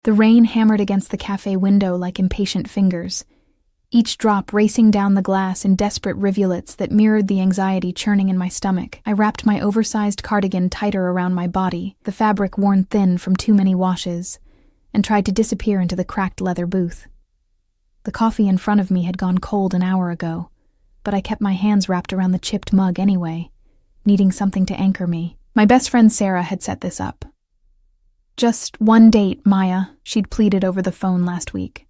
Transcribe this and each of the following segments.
The rain hammered against the cafe window like impatient fingers, each drop racing down the glass in desperate rivulets that mirrored the anxiety churning in my stomach. I wrapped my oversized cardigan tighter around my body, the fabric worn thin from too many washes, and tried to disappear into the cracked leather booth. The coffee in front of me had gone cold an hour ago, but I kept my hands wrapped around the chipped mug anyway, needing something to anchor me. My best friend Sarah had set this up. "Just one date, Maya," she'd pleaded over the phone last week.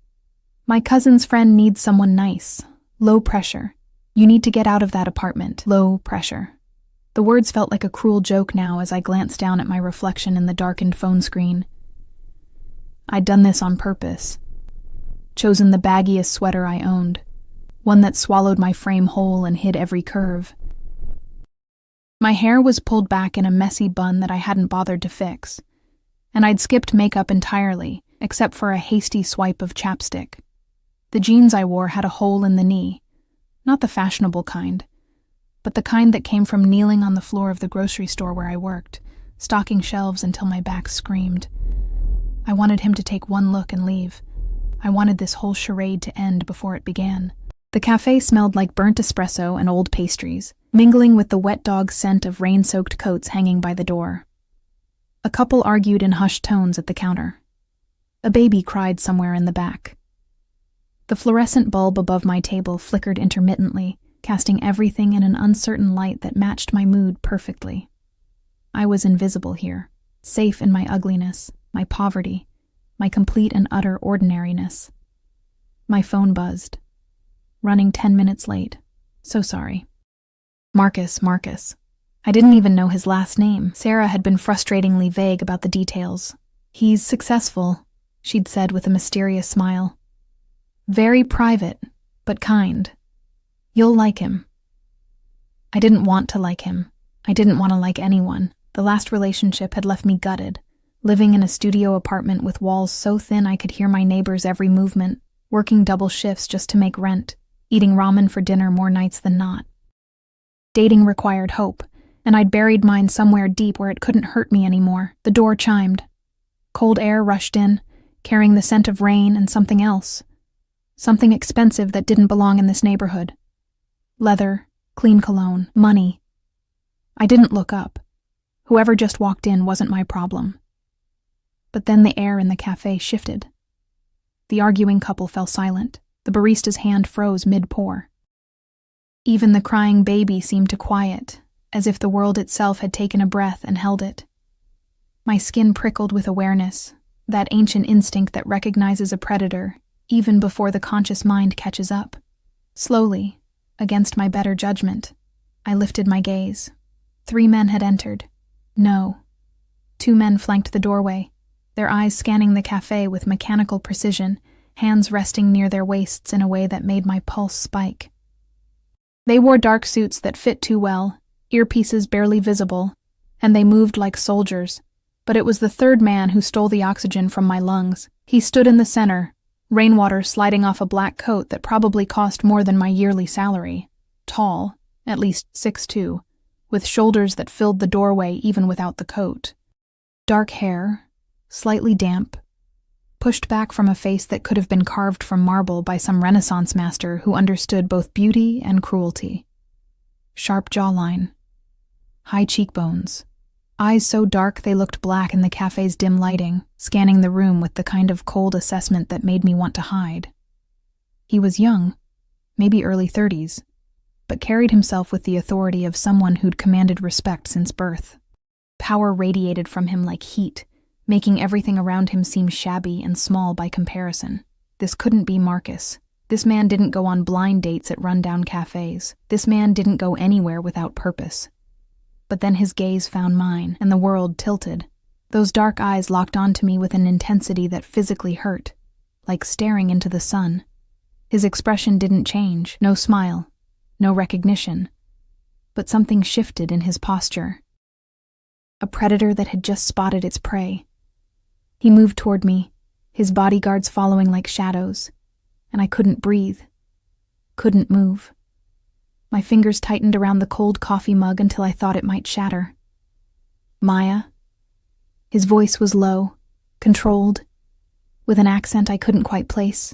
"My cousin's friend needs someone nice. Low pressure. You need to get out of that apartment. Low pressure." The words felt like a cruel joke now as I glanced down at my reflection in the darkened phone screen. I'd done this on purpose. Chosen the baggiest sweater I owned, one that swallowed my frame whole and hid every curve. My hair was pulled back in a messy bun that I hadn't bothered to fix, and I'd skipped makeup entirely, except for a hasty swipe of chapstick. The jeans I wore had a hole in the knee, not the fashionable kind, but the kind that came from kneeling on the floor of the grocery store where I worked, stocking shelves until my back screamed. I wanted him to take one look and leave. I wanted this whole charade to end before it began. The cafe smelled like burnt espresso and old pastries, mingling with the wet dog scent of rain-soaked coats hanging by the door. A couple argued in hushed tones at the counter. A baby cried somewhere in the back. The fluorescent bulb above my table flickered intermittently, casting everything in an uncertain light that matched my mood perfectly. I was invisible here, safe in my ugliness, my poverty, my complete and utter ordinariness. My phone buzzed. Running 10 minutes late. So sorry. Marcus. I didn't even know his last name. Sarah had been frustratingly vague about the details. "He's successful," she'd said with a mysterious smile. "Very private, but kind. You'll like him." I didn't want to like him. I didn't want to like anyone. The last relationship had left me gutted, living in a studio apartment with walls so thin I could hear my neighbors' every movement, working double shifts just to make rent, eating ramen for dinner more nights than not. Dating required hope, and I'd buried mine somewhere deep where it couldn't hurt me anymore. The door chimed. Cold air rushed in, carrying the scent of rain and something else. Something expensive that didn't belong in this neighborhood. Leather, clean cologne, money. I didn't look up. Whoever just walked in wasn't my problem. But then the air in the cafe shifted. The arguing couple fell silent. The barista's hand froze mid-pour. Even the crying baby seemed to quiet, as if the world itself had taken a breath and held it. My skin prickled with awareness, that ancient instinct that recognizes a predator even before the conscious mind catches up. Slowly, against my better judgment, I lifted my gaze. 3 men had entered. No. 2 men flanked the doorway, their eyes scanning the cafe with mechanical precision, hands resting near their waists in a way that made my pulse spike. They wore dark suits that fit too well, earpieces barely visible, and they moved like soldiers. But it was the 3rd man who stole the oxygen from my lungs. He stood in the center, rainwater sliding off a black coat that probably cost more than my yearly salary. Tall, at least 6'2", with shoulders that filled the doorway even without the coat. Dark hair, slightly damp, pushed back from a face that could have been carved from marble by some Renaissance master who understood both beauty and cruelty. Sharp jawline, high cheekbones, eyes so dark they looked black in the cafe's dim lighting, scanning the room with the kind of cold assessment that made me want to hide. He was young, maybe early 30s, but carried himself with the authority of someone who'd commanded respect since birth. Power radiated from him like heat, making everything around him seem shabby and small by comparison. This couldn't be Marcus. This man didn't go on blind dates at rundown cafes. This man didn't go anywhere without purpose. But then his gaze found mine, and the world tilted. Those dark eyes locked onto me with an intensity that physically hurt, like staring into the sun. His expression didn't change, no smile, no recognition. But something shifted in his posture. A predator that had just spotted its prey. He moved toward me, his bodyguards following like shadows, and I couldn't breathe, couldn't move. My fingers tightened around the cold coffee mug until I thought it might shatter. "Maya?" His voice was low, controlled, with an accent I couldn't quite place.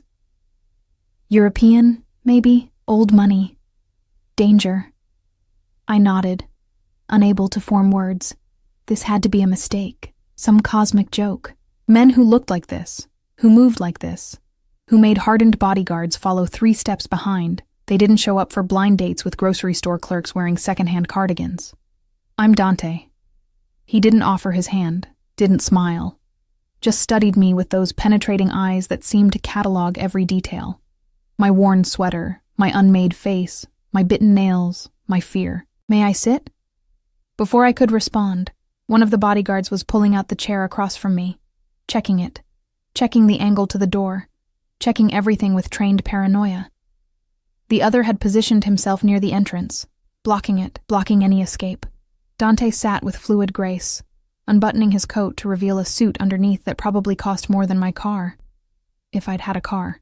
European, maybe? Old money. Danger. I nodded, unable to form words. This had to be a mistake, some cosmic joke. Men who looked like this, who moved like this, who made hardened bodyguards follow 3 steps behind. They didn't show up for blind dates with grocery store clerks wearing secondhand cardigans. I'm Dante. He didn't offer his hand, didn't smile, just studied me with those penetrating eyes that seemed to catalog every detail. My worn sweater, my unmade face, my bitten nails, my fear. May I sit? Before I could respond, one of the bodyguards was pulling out the chair across from me, checking it, checking the angle to the door, checking everything with trained paranoia. The other had positioned himself near the entrance, blocking it, blocking any escape. Dante sat with fluid grace, unbuttoning his coat to reveal a suit underneath that probably cost more than my car, if I'd had a car.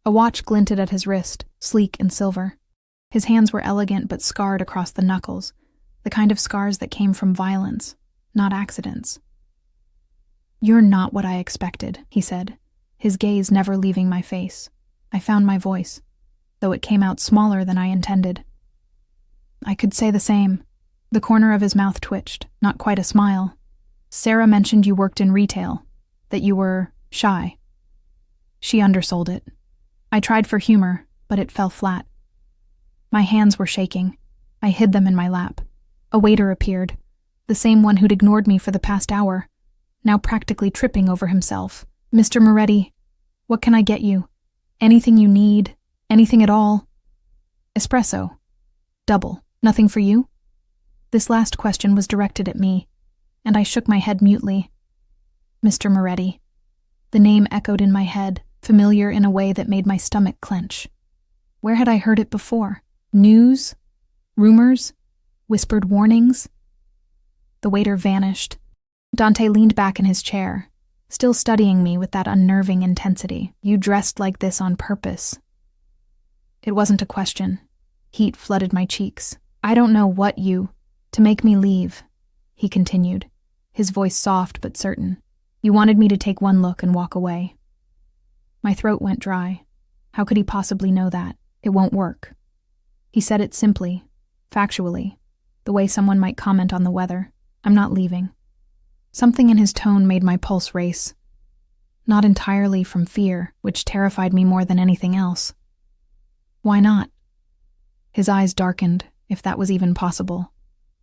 A watch glinted at his wrist, sleek and silver. His hands were elegant but scarred across the knuckles, the kind of scars that came from violence, not accidents. "You're not what I expected," he said, his gaze never leaving my face. I found my voice, though it came out smaller than I intended. I could say the same. The corner of his mouth twitched, not quite a smile. "Sarah mentioned you worked in retail, that you were shy." She undersold it. I tried for humor, but it fell flat. My hands were shaking. I hid them in my lap. A waiter appeared, the same one who'd ignored me for the past hour, now practically tripping over himself. "Mr. Moretti, what can I get you? Anything you need? Anything at all?" "Espresso. Double. Nothing for you?" This last question was directed at me, and I shook my head mutely. Mr. Moretti. The name echoed in my head, familiar in a way that made my stomach clench. Where had I heard it before? News? Rumors? Whispered warnings? The waiter vanished. Dante leaned back in his chair, still studying me with that unnerving intensity. "You dressed like this on purpose." It wasn't a question. Heat flooded my cheeks. "I don't know what you... to make me leave," he continued, his voice soft but certain. "You wanted me to take one look and walk away." My throat went dry. How could he possibly know that? It won't work. He said it simply, factually, the way someone might comment on the weather. "I'm not leaving." Something in his tone made my pulse race. Not entirely from fear, which terrified me more than anything else. "Why not?" His eyes darkened, if that was even possible.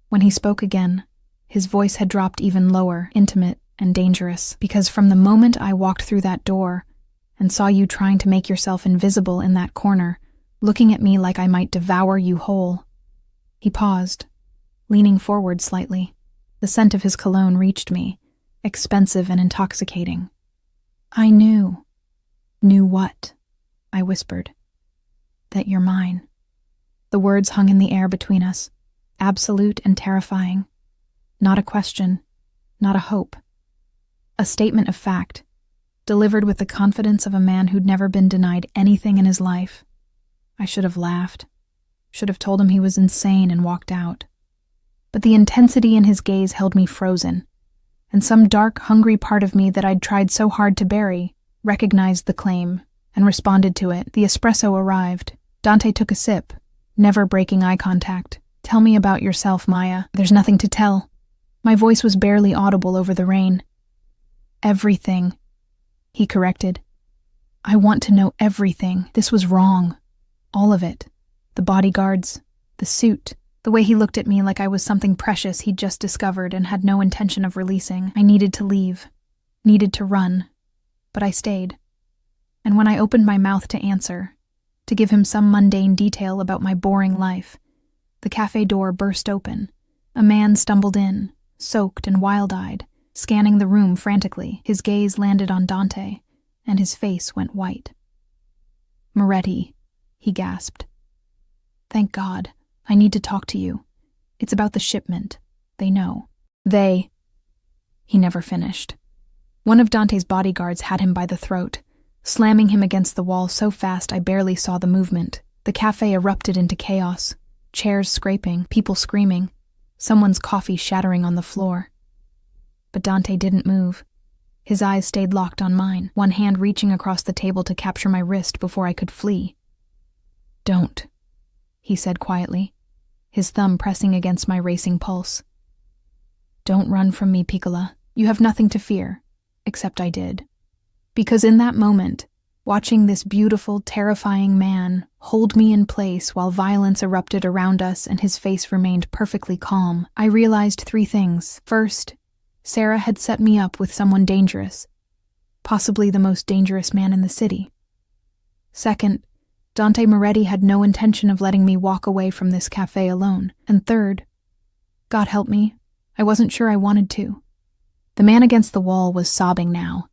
When he spoke again, his voice had dropped even lower, intimate and dangerous, "Because from the moment I walked through that door and saw you trying to make yourself invisible in that corner, looking at me like I might devour you whole." He paused, leaning forward slightly. The scent of his cologne reached me, expensive and intoxicating. "I knew." "Knew what?" I whispered. "That you're mine." The words hung in the air between us, absolute and terrifying. Not a question, not a hope. A statement of fact, delivered with the confidence of a man who'd never been denied anything in his life. I should have laughed, should have told him he was insane and walked out. But the intensity in his gaze held me frozen, and some dark, hungry part of me that I'd tried so hard to bury recognized the claim and responded to it. The espresso arrived. Dante took a sip, never breaking eye contact. "Tell me about yourself, Maya." "There's nothing to tell." My voice was barely audible over the rain. "Everything," he corrected. "I want to know everything. This was wrong. All of it. The bodyguards, the suit, the way he looked at me like I was something precious he'd just discovered and had no intention of releasing. I needed to leave, needed to run, but I stayed. And when I opened my mouth to answer, to give him some mundane detail about my boring life, the cafe door burst open. A man stumbled in, soaked and wild-eyed, scanning the room frantically. His gaze landed on Dante, and his face went white. "Moretti," he gasped. "Thank God. I need to talk to you. It's about the shipment. They know." "They..." He never finished. One of Dante's bodyguards had him by the throat, slamming him against the wall so fast I barely saw the movement. The cafe erupted into chaos, chairs scraping, people screaming, someone's coffee shattering on the floor. But Dante didn't move. His eyes stayed locked on mine, one hand reaching across the table to capture my wrist before I could flee. "Don't," he said quietly, his thumb pressing against my racing pulse. "Don't run from me, Piccola. You have nothing to fear," except I did. Because in that moment, watching this beautiful, terrifying man hold me in place while violence erupted around us and his face remained perfectly calm, I realized 3 things. First, Sarah had set me up with someone dangerous, possibly the most dangerous man in the city. Second, Dante Moretti had no intention of letting me walk away from this cafe alone. And third, God help me, I wasn't sure I wanted to. The man against the wall was sobbing now,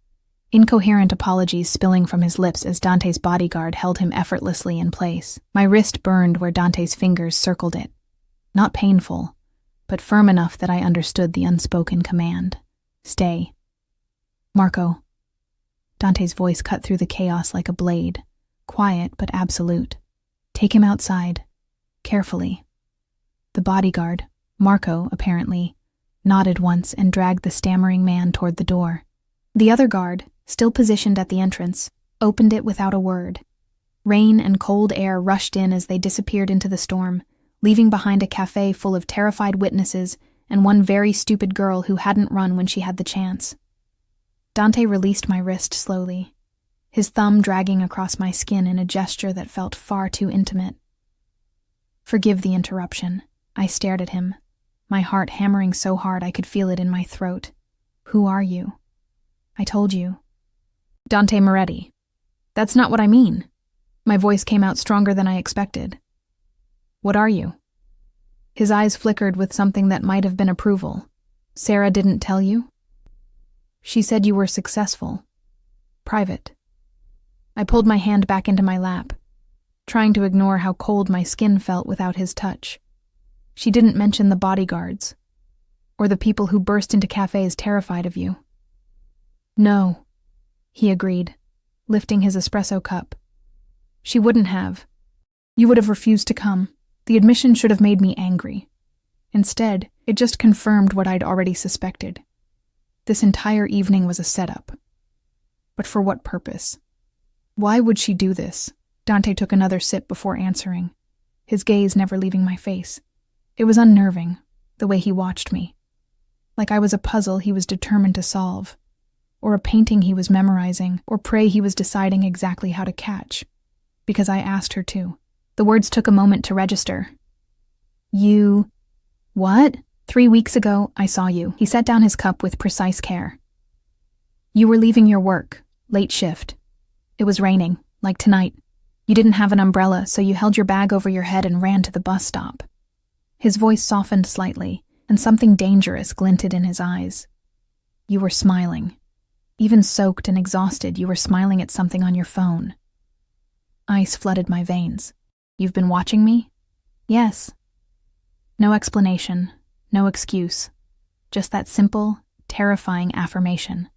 incoherent apologies spilling from his lips as Dante's bodyguard held him effortlessly in place. My wrist burned where Dante's fingers circled it. Not painful, but firm enough that I understood the unspoken command. "Stay." "Marco." Dante's voice cut through the chaos like a blade, quiet but absolute. "Take him outside, carefully." The bodyguard, Marco apparently, nodded once and dragged the stammering man toward the door. The other guard, still positioned at the entrance, opened it without a word. Rain and cold air rushed in as they disappeared into the storm, leaving behind a cafe full of terrified witnesses and one very stupid girl who hadn't run when she had the chance. Dante released my wrist slowly, his thumb dragging across my skin in a gesture that felt far too intimate. "Forgive the interruption." I stared at him, my heart hammering so hard I could feel it in my throat. "Who are you?" "I told you." "Dante Moretti." "That's not what I mean." My voice came out stronger than I expected. "What are you?" His eyes flickered with something that might have been approval. "Sarah didn't tell you?" "She said you were successful. Private." I pulled my hand back into my lap, trying to ignore how cold my skin felt without his touch. "She didn't mention the bodyguards, or the people who burst into cafes terrified of you." "No," he agreed, lifting his espresso cup. "She wouldn't have. You would have refused to come. The admission should have made me angry. Instead, it just confirmed what I'd already suspected. This entire evening was a setup. But for what purpose? Why would she do this?" Dante took another sip before answering, his gaze never leaving my face. It was unnerving, the way he watched me. Like I was a puzzle he was determined to solve, or a painting he was memorizing, or prey he was deciding exactly how to catch. Because I asked her to. The words took a moment to register. "You..." "What?" "3 weeks ago, I saw you." He set down his cup with precise care. "You were leaving your work, late shift. It was raining, like tonight. You didn't have an umbrella, so you held your bag over your head and ran to the bus stop." His voice softened slightly, and something dangerous glinted in his eyes. "You were smiling. Even soaked and exhausted, you were smiling at something on your phone." Ice flooded my veins. "You've been watching me?" "Yes." No explanation, no excuse. Just that simple, terrifying affirmation.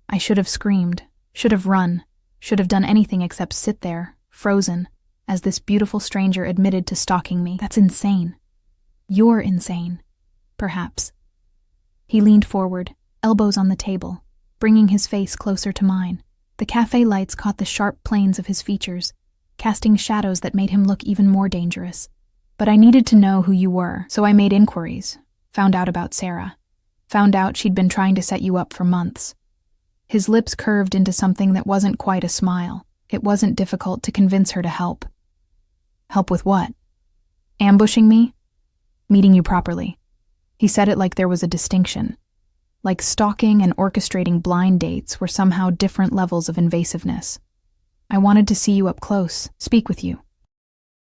I should have screamed, should have run, should have done anything except sit there, frozen, as this beautiful stranger admitted to stalking me. That's insane. You're insane. Perhaps. He leaned forward, elbows on the table, bringing his face closer to mine. The cafe lights caught the sharp planes of his features, casting shadows that made him look even more dangerous. But I needed to know who you were, so I made inquiries, found out about Sarah, found out she'd been trying to set you up for months. His lips curved into something that wasn't quite a smile. It wasn't difficult to convince her to help. Help with what? Ambushing me? Meeting you properly. He said it like there was a distinction. Like stalking and orchestrating blind dates were somehow different levels of invasiveness. I wanted to see you up close, speak with you.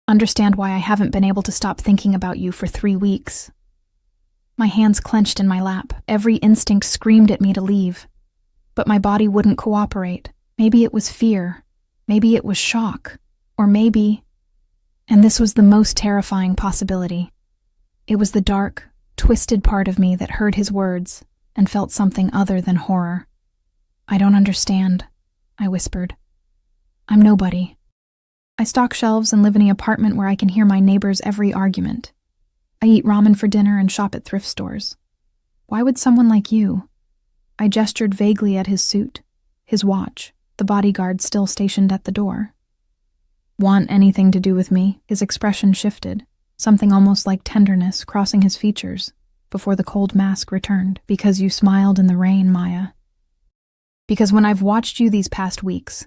Understand why I haven't been able to stop thinking about you for 3 weeks. My hands clenched in my lap. Every instinct screamed at me to leave. But my body wouldn't cooperate. Maybe it was fear. Maybe it was shock. Or maybe... And this was the most terrifying possibility. It was the dark, twisted part of me that heard his words and felt something other than horror. "I don't understand," I whispered. "I'm nobody. I stock shelves and live in an apartment where I can hear my neighbors' every argument. I eat ramen for dinner and shop at thrift stores. Why would someone like you..." I gestured vaguely at his suit, his watch, the bodyguard still stationed at the door. Want anything to do with me? His expression shifted, something almost like tenderness crossing his features, before the cold mask returned. Because you smiled in the rain, Maya. Because when I've watched you these past weeks,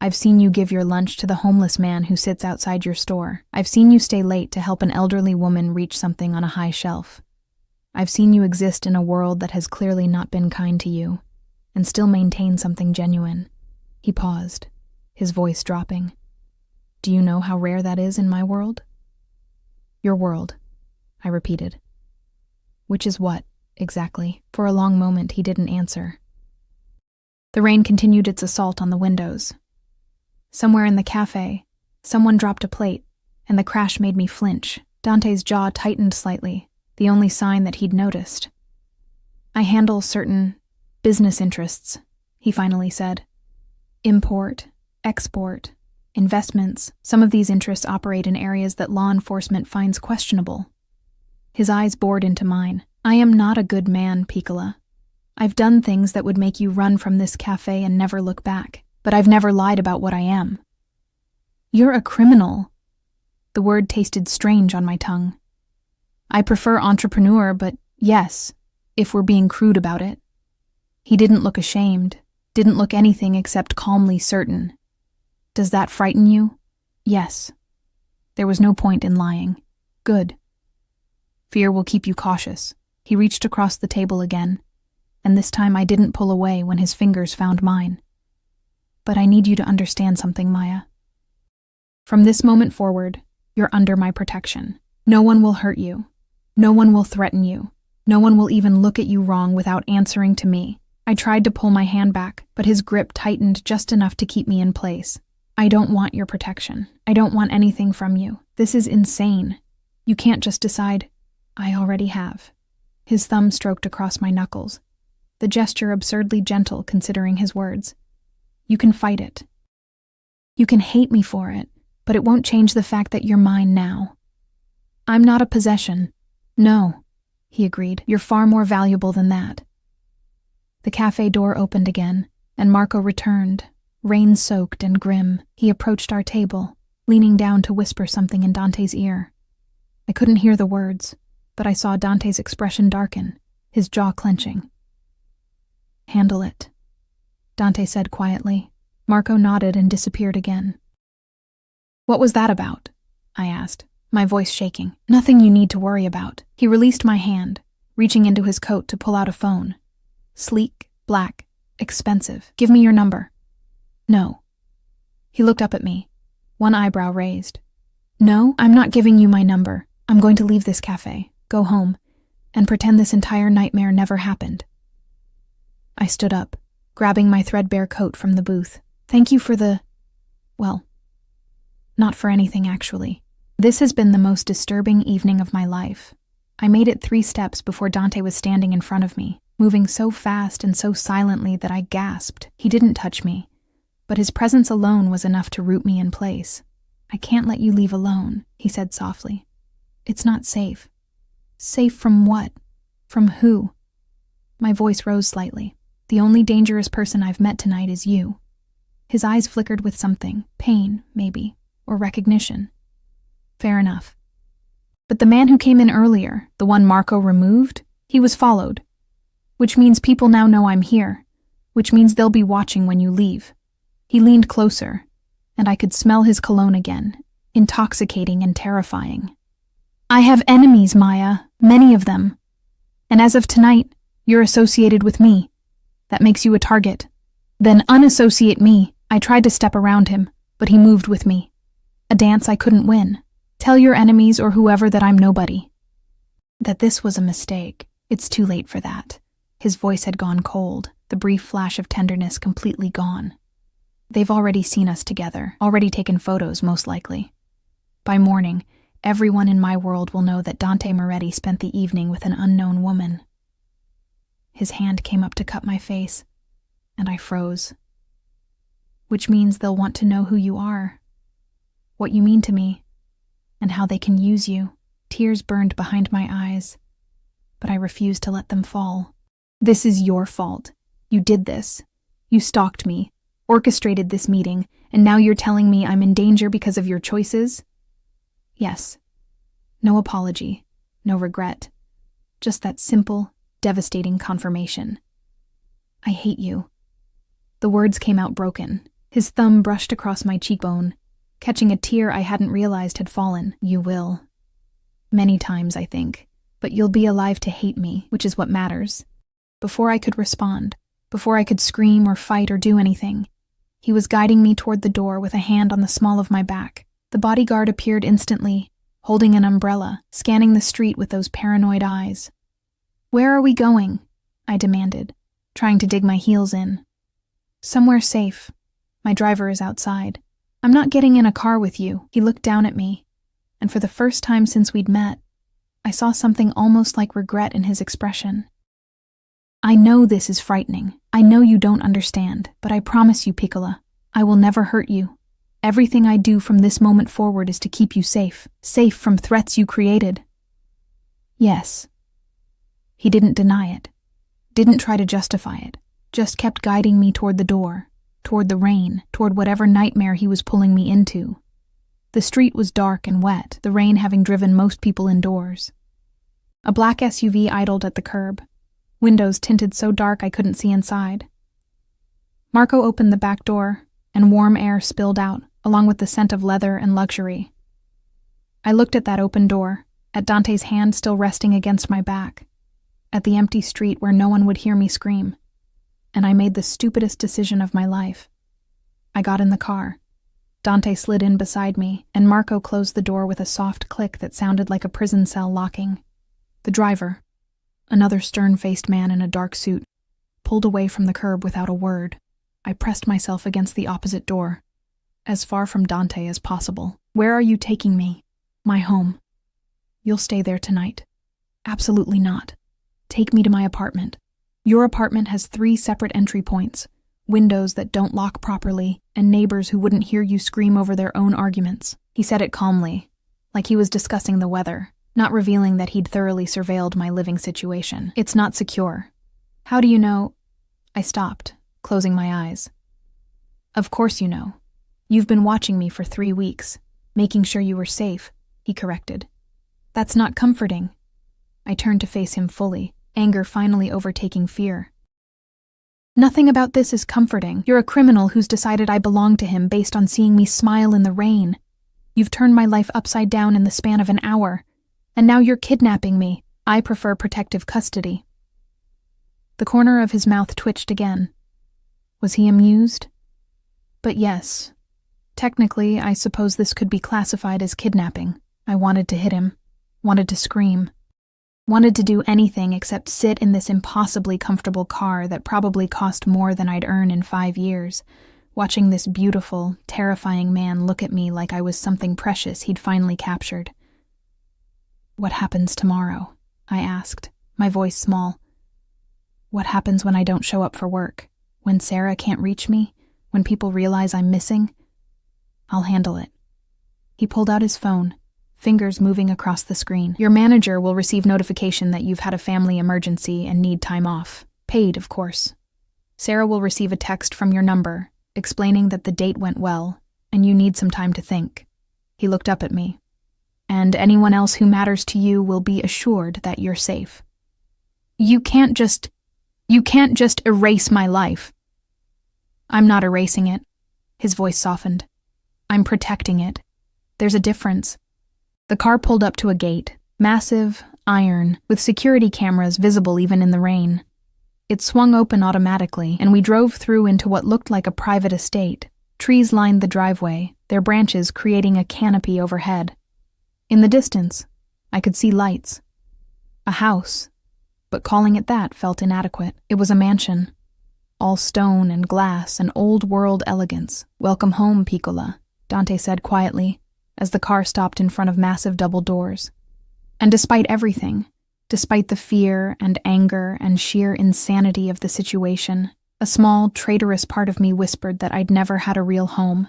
I've seen you give your lunch to the homeless man who sits outside your store. I've seen you stay late to help an elderly woman reach something on a high shelf. I've seen you exist in a world that has clearly not been kind to you, and still maintain something genuine. He paused, his voice dropping. Do you know how rare that is in my world? Your world, I repeated. Which is what, exactly? For a long moment he didn't answer. The rain continued its assault on the windows. Somewhere in the cafe, someone dropped a plate, and the crash made me flinch. Dante's jaw tightened slightly, the only sign that he'd noticed. I handle certain business interests, he finally said. Import, export, investments. Some of these interests operate in areas that law enforcement finds questionable. His eyes bored into mine. I am not a good man, Piccola. I've done things that would make you run from this cafe and never look back, but I've never lied about what I am. You're a criminal. The word tasted strange on my tongue. I prefer entrepreneur, but yes, if we're being crude about it. He didn't look ashamed, didn't look anything except calmly certain. Does that frighten you? Yes. There was no point in lying. Good. Fear will keep you cautious. He reached across the table again, and this time I didn't pull away when his fingers found mine. But I need you to understand something, Maya. From this moment forward, you're under my protection. No one will hurt you. No one will threaten you. No one will even look at you wrong without answering to me. I tried to pull my hand back, but his grip tightened just enough to keep me in place. I don't want your protection. I don't want anything from you. This is insane. You can't just decide. I already have. His thumb stroked across my knuckles, the gesture absurdly gentle considering his words. You can fight it. You can hate me for it, but it won't change the fact that you're mine now. I'm not a possession. No, he agreed. You're far more valuable than that. The cafe door opened again, and Marco returned, rain-soaked and grim. He approached our table, leaning down to whisper something in Dante's ear. I couldn't hear the words, but I saw Dante's expression darken, his jaw clenching. Handle it, Dante said quietly. Marco nodded and disappeared again. What was that about? I asked, my voice shaking. Nothing you need to worry about. He released my hand, reaching into his coat to pull out a phone. Sleek, black, expensive. Give me your number. No. He looked up at me, one eyebrow raised. No, I'm not giving you my number. I'm going to leave this cafe, go home, and pretend this entire nightmare never happened. I stood up, grabbing my threadbare coat from the booth. Thank you for the... well, not for anything, actually. This has been the most disturbing evening of my life. I made it 3 steps before Dante was standing in front of me, moving so fast and so silently that I gasped. He didn't touch me, but his presence alone was enough to root me in place. I can't let you leave alone, he said softly. It's not safe. Safe from what? From who? My voice rose slightly. The only dangerous person I've met tonight is you. His eyes flickered with something, pain, maybe, or recognition. Fair enough. But the man who came in earlier, the one Marco removed, he was followed. Which means people now know I'm here. Which means they'll be watching when you leave. He leaned closer, and I could smell his cologne again, intoxicating and terrifying. I have enemies, Maya, many of them. And as of tonight, you're associated with me. That makes you a target. Then unassociate me. I tried to step around him, but he moved with me. A dance I couldn't win. Tell your enemies or whoever that I'm nobody. That this was a mistake. It's too late for that. His voice had gone cold, the brief flash of tenderness completely gone. They've already seen us together, already taken photos, most likely. By morning, everyone in my world will know that Dante Moretti spent the evening with an unknown woman. His hand came up to cut my face, and I froze. Which means they'll want to know who you are, what you mean to me, and how they can use you. Tears burned behind my eyes, but I refused to let them fall. This is your fault. You did this. You stalked me, orchestrated this meeting, and now you're telling me I'm in danger because of your choices? Yes. No apology, no regret. Just that simple, devastating confirmation. I hate you. The words came out broken. His thumb brushed across my cheekbone, catching a tear I hadn't realized had fallen. You will. Many times, I think. But you'll be alive to hate me, which is what matters. Before I could respond, before I could scream or fight or do anything, he was guiding me toward the door with a hand on the small of my back. The bodyguard appeared instantly, holding an umbrella, scanning the street with those paranoid eyes. Where are we going? I demanded, trying to dig my heels in. Somewhere safe. My driver is outside. I'm not getting in a car with you. He looked down at me, and for the first time since we'd met, I saw something almost like regret in his expression. I know this is frightening. I know you don't understand, but I promise you, Piccola, I will never hurt you. Everything I do from this moment forward is to keep you safe from threats you created. Yes. He didn't deny it, didn't try to justify it, just kept guiding me toward the door, toward the rain, toward whatever nightmare he was pulling me into. The street was dark and wet, the rain having driven most people indoors. A black SUV idled at the curb, windows tinted so dark I couldn't see inside. Marco opened the back door, and warm air spilled out, along with the scent of leather and luxury. I looked at that open door, at Dante's hand still resting against my back, at the empty street where no one would hear me scream, and I made the stupidest decision of my life. I got in the car. Dante slid in beside me, and Marco closed the door with a soft click that sounded like a prison cell locking. The driver, another stern-faced man in a dark suit, pulled away from the curb without a word. I pressed myself against the opposite door, as far from Dante as possible. Where are you taking me? My home. You'll stay there tonight. Absolutely not. Take me to my apartment. Your apartment has 3 separate entry points, windows that don't lock properly, and neighbors who wouldn't hear you scream over their own arguments. He said it calmly, like he was discussing the weather, not revealing that he'd thoroughly surveilled my living situation. It's not secure. How do you know? I stopped, closing my eyes. Of course you know. You've been watching me for 3 weeks, making sure you were safe, he corrected. That's not comforting. I turned to face him fully, anger finally overtaking fear. Nothing about this is comforting. You're a criminal who's decided I belong to him based on seeing me smile in the rain. You've turned my life upside down in the span of an hour, and now you're kidnapping me. I prefer protective custody. The corner of his mouth twitched again. Was he amused? But yes. Technically, I suppose this could be classified as kidnapping. I wanted to hit him, wanted to scream, wanted to do anything except sit in this impossibly comfortable car that probably cost more than I'd earn in 5 years, watching this beautiful, terrifying man look at me like I was something precious he'd finally captured. What happens tomorrow? I asked, my voice small. What happens when I don't show up for work? When Sarah can't reach me? When people realize I'm missing? I'll handle it. He pulled out his phone, fingers moving across the screen. Your manager will receive notification that you've had a family emergency and need time off. Paid, of course. Sarah will receive a text from your number, explaining that the date went well, and you need some time to think. He looked up at me. And anyone else who matters to you will be assured that you're safe. You can't just erase my life. I'm not erasing it. His voice softened. I'm protecting it. There's a difference. The car pulled up to a gate, massive, iron, with security cameras visible even in the rain. It swung open automatically, and we drove through into what looked like a private estate. Trees lined the driveway, their branches creating a canopy overhead. In the distance, I could see lights. A house, but calling it that felt inadequate. It was a mansion. All stone and glass and old-world elegance. Welcome home, Piccola, Dante said quietly, as the car stopped in front of massive double doors. And despite everything, despite the fear and anger and sheer insanity of the situation, a small, traitorous part of me whispered that I'd never had a real home.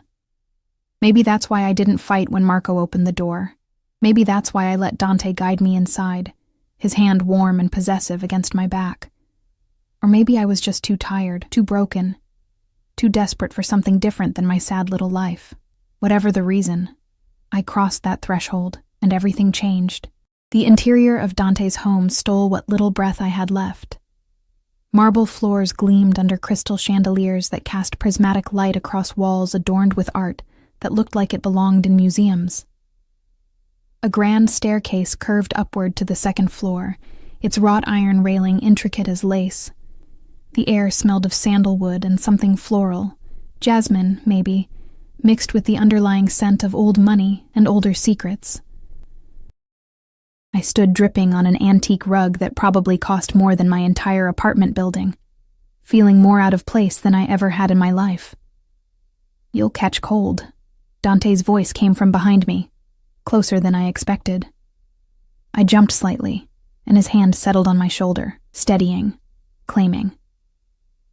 Maybe that's why I didn't fight when Marco opened the door. Maybe that's why I let Dante guide me inside, his hand warm and possessive against my back. Or maybe I was just too tired, too broken, too desperate for something different than my sad little life. Whatever the reason, I crossed that threshold, and everything changed. The interior of Dante's home stole what little breath I had left. Marble floors gleamed under crystal chandeliers that cast prismatic light across walls adorned with art that looked like it belonged in museums. A grand staircase curved upward to the second floor, its wrought iron railing intricate as lace. The air smelled of sandalwood and something floral, jasmine, maybe, mixed with the underlying scent of old money and older secrets. I stood dripping on an antique rug that probably cost more than my entire apartment building, feeling more out of place than I ever had in my life. "You'll catch cold." Dante's voice came from behind me, closer than I expected. I jumped slightly, and his hand settled on my shoulder, steadying, claiming.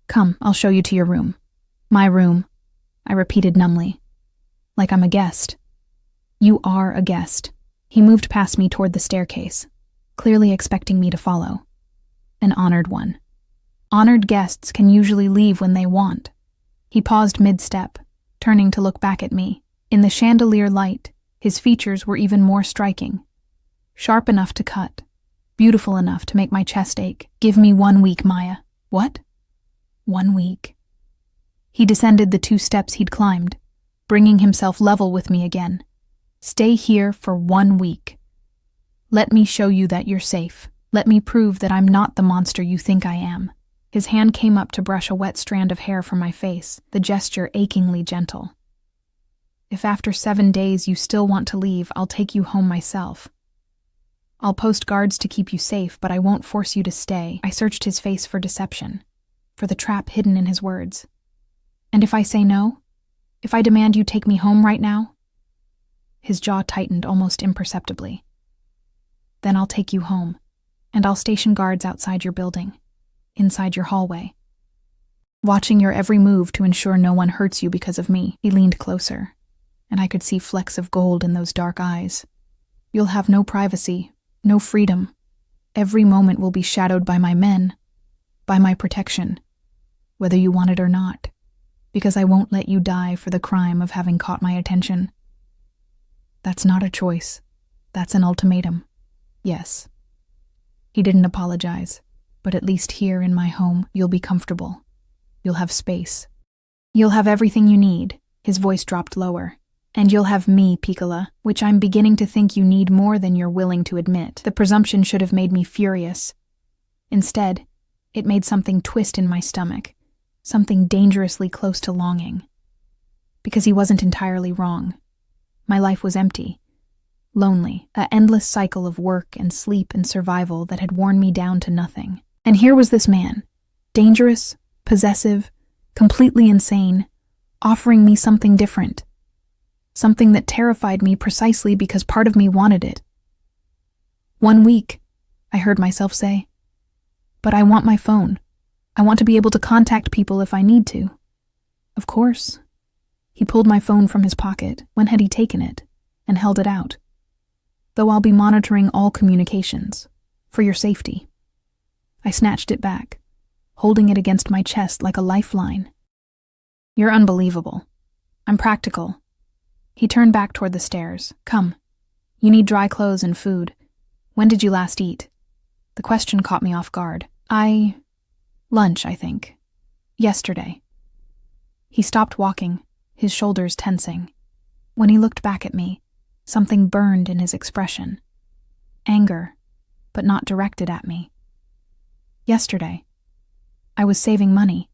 "Come, I'll show you to your room." "My room," I repeated numbly. "Like I'm a guest." "You are a guest." He moved past me toward the staircase, clearly expecting me to follow. An honored one. Honored guests can usually leave when they want. He paused mid-step, turning to look back at me. In the chandelier light, his features were even more striking. Sharp enough to cut, beautiful enough to make my chest ache. "Give me 1 week, Maya." "What?" 1 week. He descended the 2 steps he'd climbed, bringing himself level with me again. "Stay here for 1 week. Let me show you that you're safe. Let me prove that I'm not the monster you think I am." His hand came up to brush a wet strand of hair from my face, the gesture achingly gentle. "If after 7 days you still want to leave, I'll take you home myself. I'll post guards to keep you safe, but I won't force you to stay." I searched his face for deception, for the trap hidden in his words. "And if I say no? If I demand you take me home right now?" His jaw tightened almost imperceptibly. "Then I'll take you home, and I'll station guards outside your building, inside your hallway, watching your every move to ensure no one hurts you because of me." He leaned closer, and I could see flecks of gold in those dark eyes. "You'll have no privacy, no freedom. Every moment will be shadowed by my men, by my protection, whether you want it or not, because I won't let you die for the crime of having caught my attention. That's not a choice. That's an ultimatum. Yes." He didn't apologize, but at least here in my home, you'll be comfortable. You'll have space. You'll have everything you need. His voice dropped lower. "And you'll have me, Piccola, which I'm beginning to think you need more than you're willing to admit." The presumption should have made me furious. Instead, it made something twist in my stomach, something dangerously close to longing. Because he wasn't entirely wrong. My life was empty, lonely, an endless cycle of work and sleep and survival that had worn me down to nothing. And here was this man, dangerous, possessive, completely insane, offering me something different. Something that terrified me precisely because part of me wanted it. 1 week, I heard myself say. But I want my phone. I want to be able to contact people if I need to. Of course. He pulled my phone from his pocket. When had he taken it? And held it out. "Though I'll be monitoring all communications. For your safety." I snatched it back, holding it against my chest like a lifeline. "You're unbelievable. I'm practical." He turned back toward the stairs. "Come. You need dry clothes and food. When did you last eat?" The question caught me off guard. Lunch, I think. Yesterday." He stopped walking, his shoulders tensing. When he looked back at me, something burned in his expression. Anger, but not directed at me. "Yesterday. I was saving money.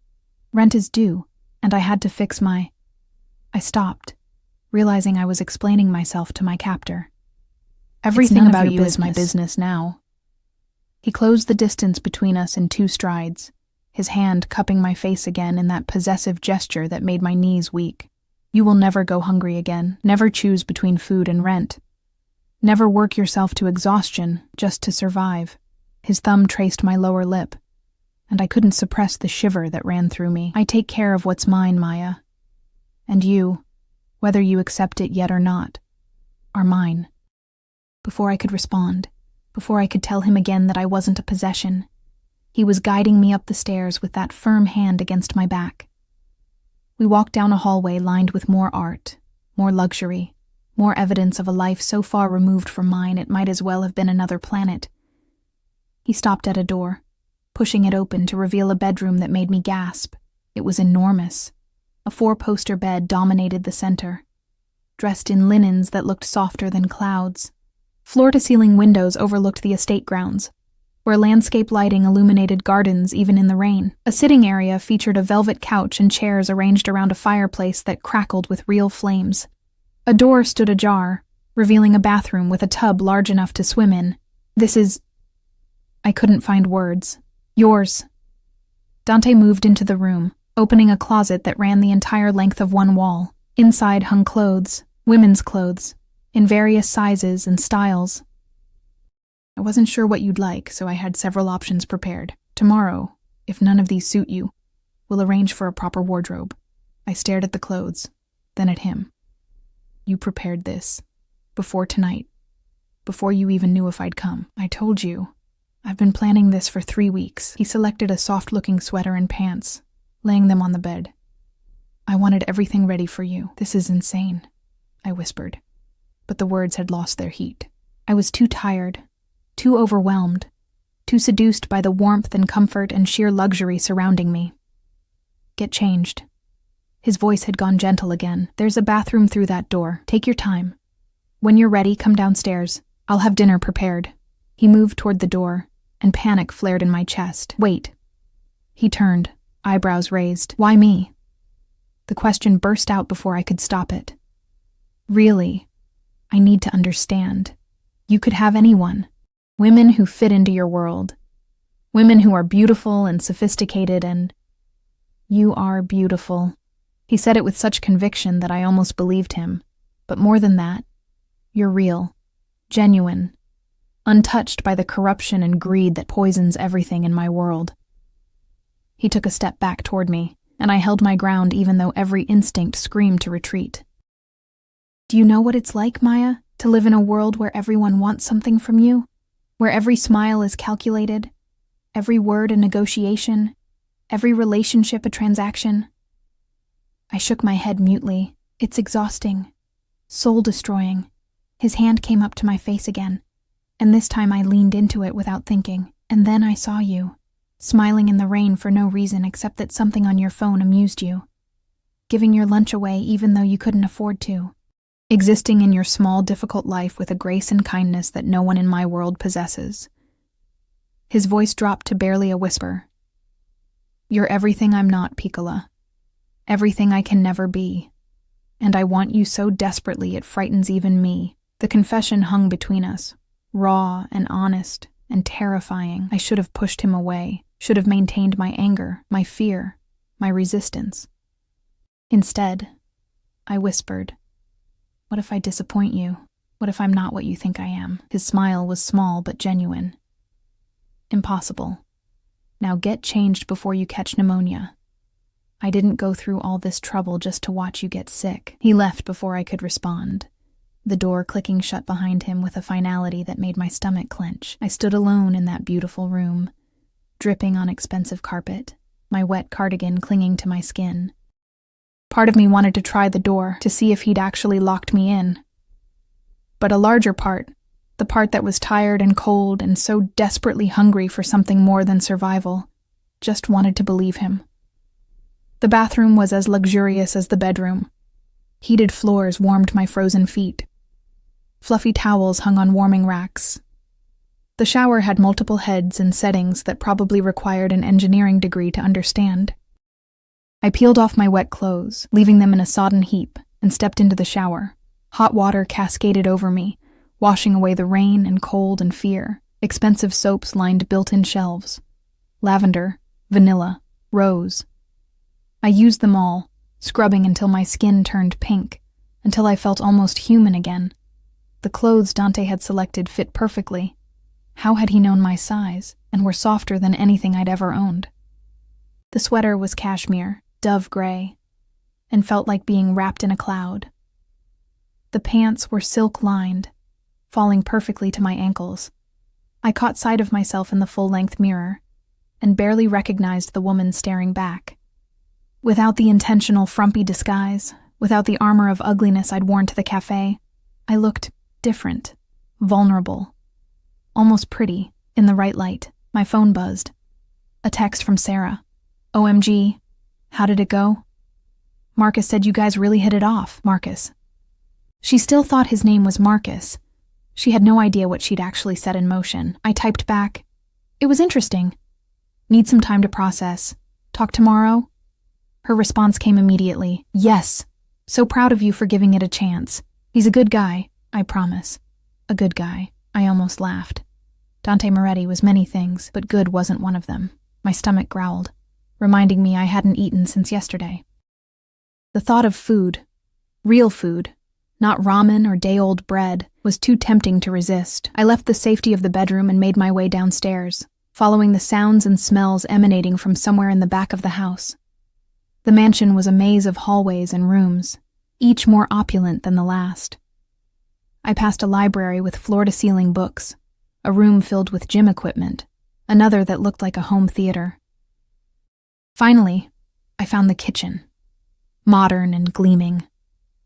Rent is due, and I had to fix my—" I stopped, realizing I was explaining myself to my captor. "Everything about you is my business now." He closed the distance between us in 2 strides, his hand cupping my face again in that possessive gesture that made my knees weak. "You will never go hungry again, never choose between food and rent. Never work yourself to exhaustion just to survive." His thumb traced my lower lip, and I couldn't suppress the shiver that ran through me. "I take care of what's mine, Maya. And you, whether you accept it yet or not, are mine." Before I could respond, before I could tell him again that I wasn't a possession, He was guiding me up the stairs with that firm hand against my back. We walked down a hallway lined with more art, more luxury, more evidence of a life so far removed from mine it might as well have been another planet. He stopped at a door, pushing it open to reveal a bedroom that made me gasp. It was enormous. A 4-poster bed dominated the center, dressed in linens that looked softer than clouds. Floor-to-ceiling windows overlooked the estate grounds, where landscape lighting illuminated gardens even in the rain. A sitting area featured a velvet couch and chairs arranged around a fireplace that crackled with real flames. A door stood ajar, revealing a bathroom with a tub large enough to swim in. "This is..." I couldn't find words. "Yours." Dante moved into the room, opening a closet that ran the entire length of one wall. Inside hung clothes, women's clothes, in various sizes and styles. "I wasn't sure what you'd like, so I had several options prepared. Tomorrow, if none of these suit you, we'll arrange for a proper wardrobe." I stared at the clothes, then at him. "You prepared this. Before tonight. Before you even knew if I'd come. I told you. I've been planning this for 3 weeks." He selected a soft-looking sweater and pants, laying them on the bed. "I wanted everything ready for you." "This is insane," I whispered, but the words had lost their heat. I was too tired, too overwhelmed, too seduced by the warmth and comfort and sheer luxury surrounding me. "Get changed." His voice had gone gentle again. "There's a bathroom through that door. Take your time. When you're ready, come downstairs. I'll have dinner prepared." He moved toward the door, and panic flared in my chest. "Wait." He turned, eyebrows raised. "Why me?" The question burst out before I could stop it. "Really, I need to understand. You could have anyone. Women who fit into your world. Women who are beautiful and sophisticated and... You are beautiful." He said it with such conviction that I almost believed him. But more than that, you're real, genuine, untouched by the corruption and greed that poisons everything in my world. He took a step back toward me, and I held my ground even though every instinct screamed to retreat. "Do you know what it's like, Maya, to live in a world where everyone wants something from you? Where every smile is calculated, every word a negotiation, every relationship a transaction?" I shook my head mutely. "It's exhausting, soul-destroying." His hand came up to my face again, and this time I leaned into it without thinking. "And then I saw you, smiling in the rain for no reason except that something on your phone amused you, giving your lunch away even though you couldn't afford to, existing in your small, difficult life with a grace and kindness that no one in my world possesses." His voice dropped to barely a whisper. "You're everything I'm not, Piccola. Everything I can never be. And I want you so desperately it frightens even me." The confession hung between us, raw and honest and terrifying. I should have pushed him away, should have maintained my anger, my fear, my resistance. Instead, I whispered, "What if I disappoint you? What if I'm not what you think I am?" His smile was small but genuine. "Impossible. Now get changed before you catch pneumonia. I didn't go through all this trouble just to watch you get sick." He left before I could respond, the door clicking shut behind him with a finality that made my stomach clench. I stood alone in that beautiful room, dripping on expensive carpet, my wet cardigan clinging to my skin. Part of me wanted to try the door to see if he'd actually locked me in. But a larger part, the part that was tired and cold and so desperately hungry for something more than survival, just wanted to believe him. The bathroom was as luxurious as the bedroom. Heated floors warmed my frozen feet. Fluffy towels hung on warming racks. The shower had multiple heads and settings that probably required an engineering degree to understand. I peeled off my wet clothes, leaving them in a sodden heap, and stepped into the shower. Hot water cascaded over me, washing away the rain and cold and fear. Expensive soaps lined built-in shelves. Lavender, vanilla, rose. I used them all, scrubbing until my skin turned pink, until I felt almost human again. The clothes Dante had selected fit perfectly. How had he known my size, and were softer than anything I'd ever owned? The sweater was cashmere, dove gray, and felt like being wrapped in a cloud. The pants were silk-lined, falling perfectly to my ankles. I caught sight of myself in the full-length mirror, and barely recognized the woman staring back. Without the intentional frumpy disguise, without the armor of ugliness I'd worn to the cafe, I looked different, vulnerable, almost pretty, in the right light. My phone buzzed. A text from Sarah. OMG, how did it go? Marcus said you guys really hit it off, Marcus. She still thought his name was Marcus. She had no idea what she'd actually set in motion. I typed back, it was interesting. Need some time to process. Talk tomorrow? Her response came immediately. Yes. So proud of you for giving it a chance. He's a good guy, I promise. A good guy. I almost laughed. Dante Moretti was many things, but good wasn't one of them. My stomach growled, reminding me I hadn't eaten since yesterday. The thought of food, real food, not ramen or day-old bread, was too tempting to resist. I left the safety of the bedroom and made my way downstairs, following the sounds and smells emanating from somewhere in the back of the house. The mansion was a maze of hallways and rooms, each more opulent than the last. I passed a library with floor-to-ceiling books, a room filled with gym equipment, another that looked like a home theater. Finally, I found the kitchen, modern and gleaming,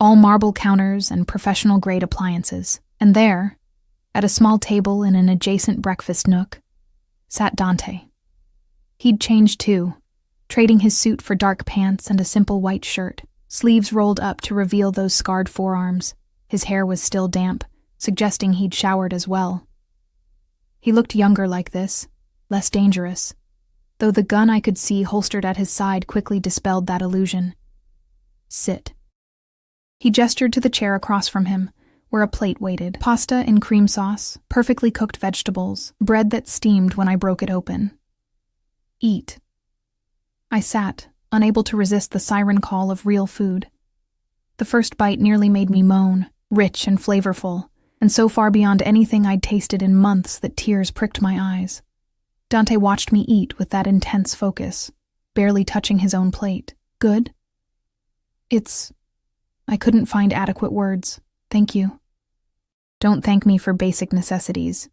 all marble counters and professional-grade appliances. And there, at a small table in an adjacent breakfast nook, sat Dante. He'd changed too, trading his suit for dark pants and a simple white shirt, sleeves rolled up to reveal those scarred forearms. His hair was still damp, suggesting he'd showered as well. He looked younger like this, less dangerous, though the gun I could see holstered at his side quickly dispelled that illusion. Sit. He gestured to the chair across from him, where a plate waited. Pasta in cream sauce, perfectly cooked vegetables, bread that steamed when I broke it open. Eat. I sat, unable to resist the siren call of real food. The first bite nearly made me moan, rich and flavorful, and so far beyond anything I'd tasted in months that tears pricked my eyes. Dante watched me eat with that intense focus, barely touching his own plate. Good? I couldn't find adequate words. Thank you. Don't thank me for basic necessities.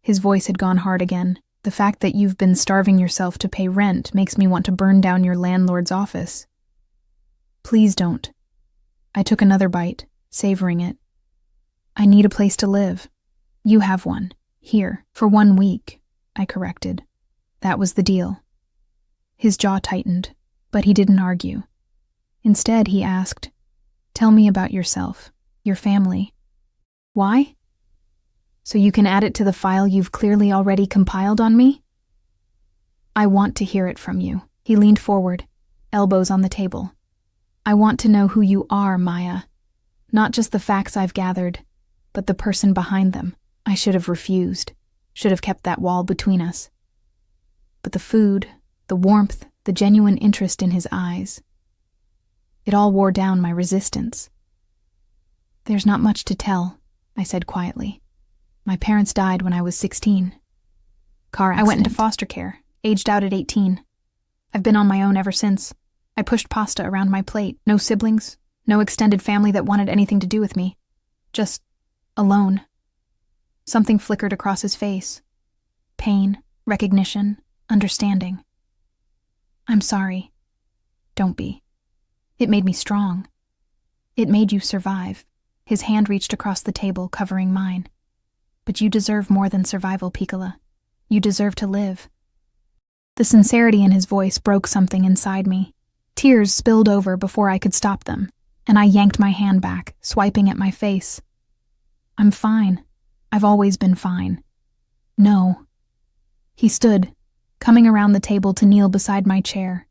His voice had gone hard again. The fact that you've been starving yourself to pay rent makes me want to burn down your landlord's office. Please don't. I took another bite, savoring it. I need a place to live. You have one. Here. For 1 week, I corrected. That was the deal. His jaw tightened, but he didn't argue. Instead, he asked, tell me about yourself, your family. Why? So you can add it to the file you've clearly already compiled on me? I want to hear it from you. He leaned forward, elbows on the table. I want to know who you are, Maya. Not just the facts I've gathered, but the person behind them. I should have refused, should have kept that wall between us. But the food, the warmth, the genuine interest in his eyes, it all wore down my resistance. There's not much to tell, I said quietly. My parents died when I was 16. Car accident. I went into foster care, aged out at 18. I've been on my own ever since. I pushed pasta around my plate. No siblings, no extended family that wanted anything to do with me. Just alone. Something flickered across his face. Pain, recognition, understanding. I'm sorry. Don't be. It made me strong. It made you survive. His hand reached across the table, covering mine. But you deserve more than survival, Piccola. You deserve to live. The sincerity in his voice broke something inside me. Tears spilled over before I could stop them, and I yanked my hand back, swiping at my face. I'm fine. I've always been fine. No. He stood, coming around the table to kneel beside my chair.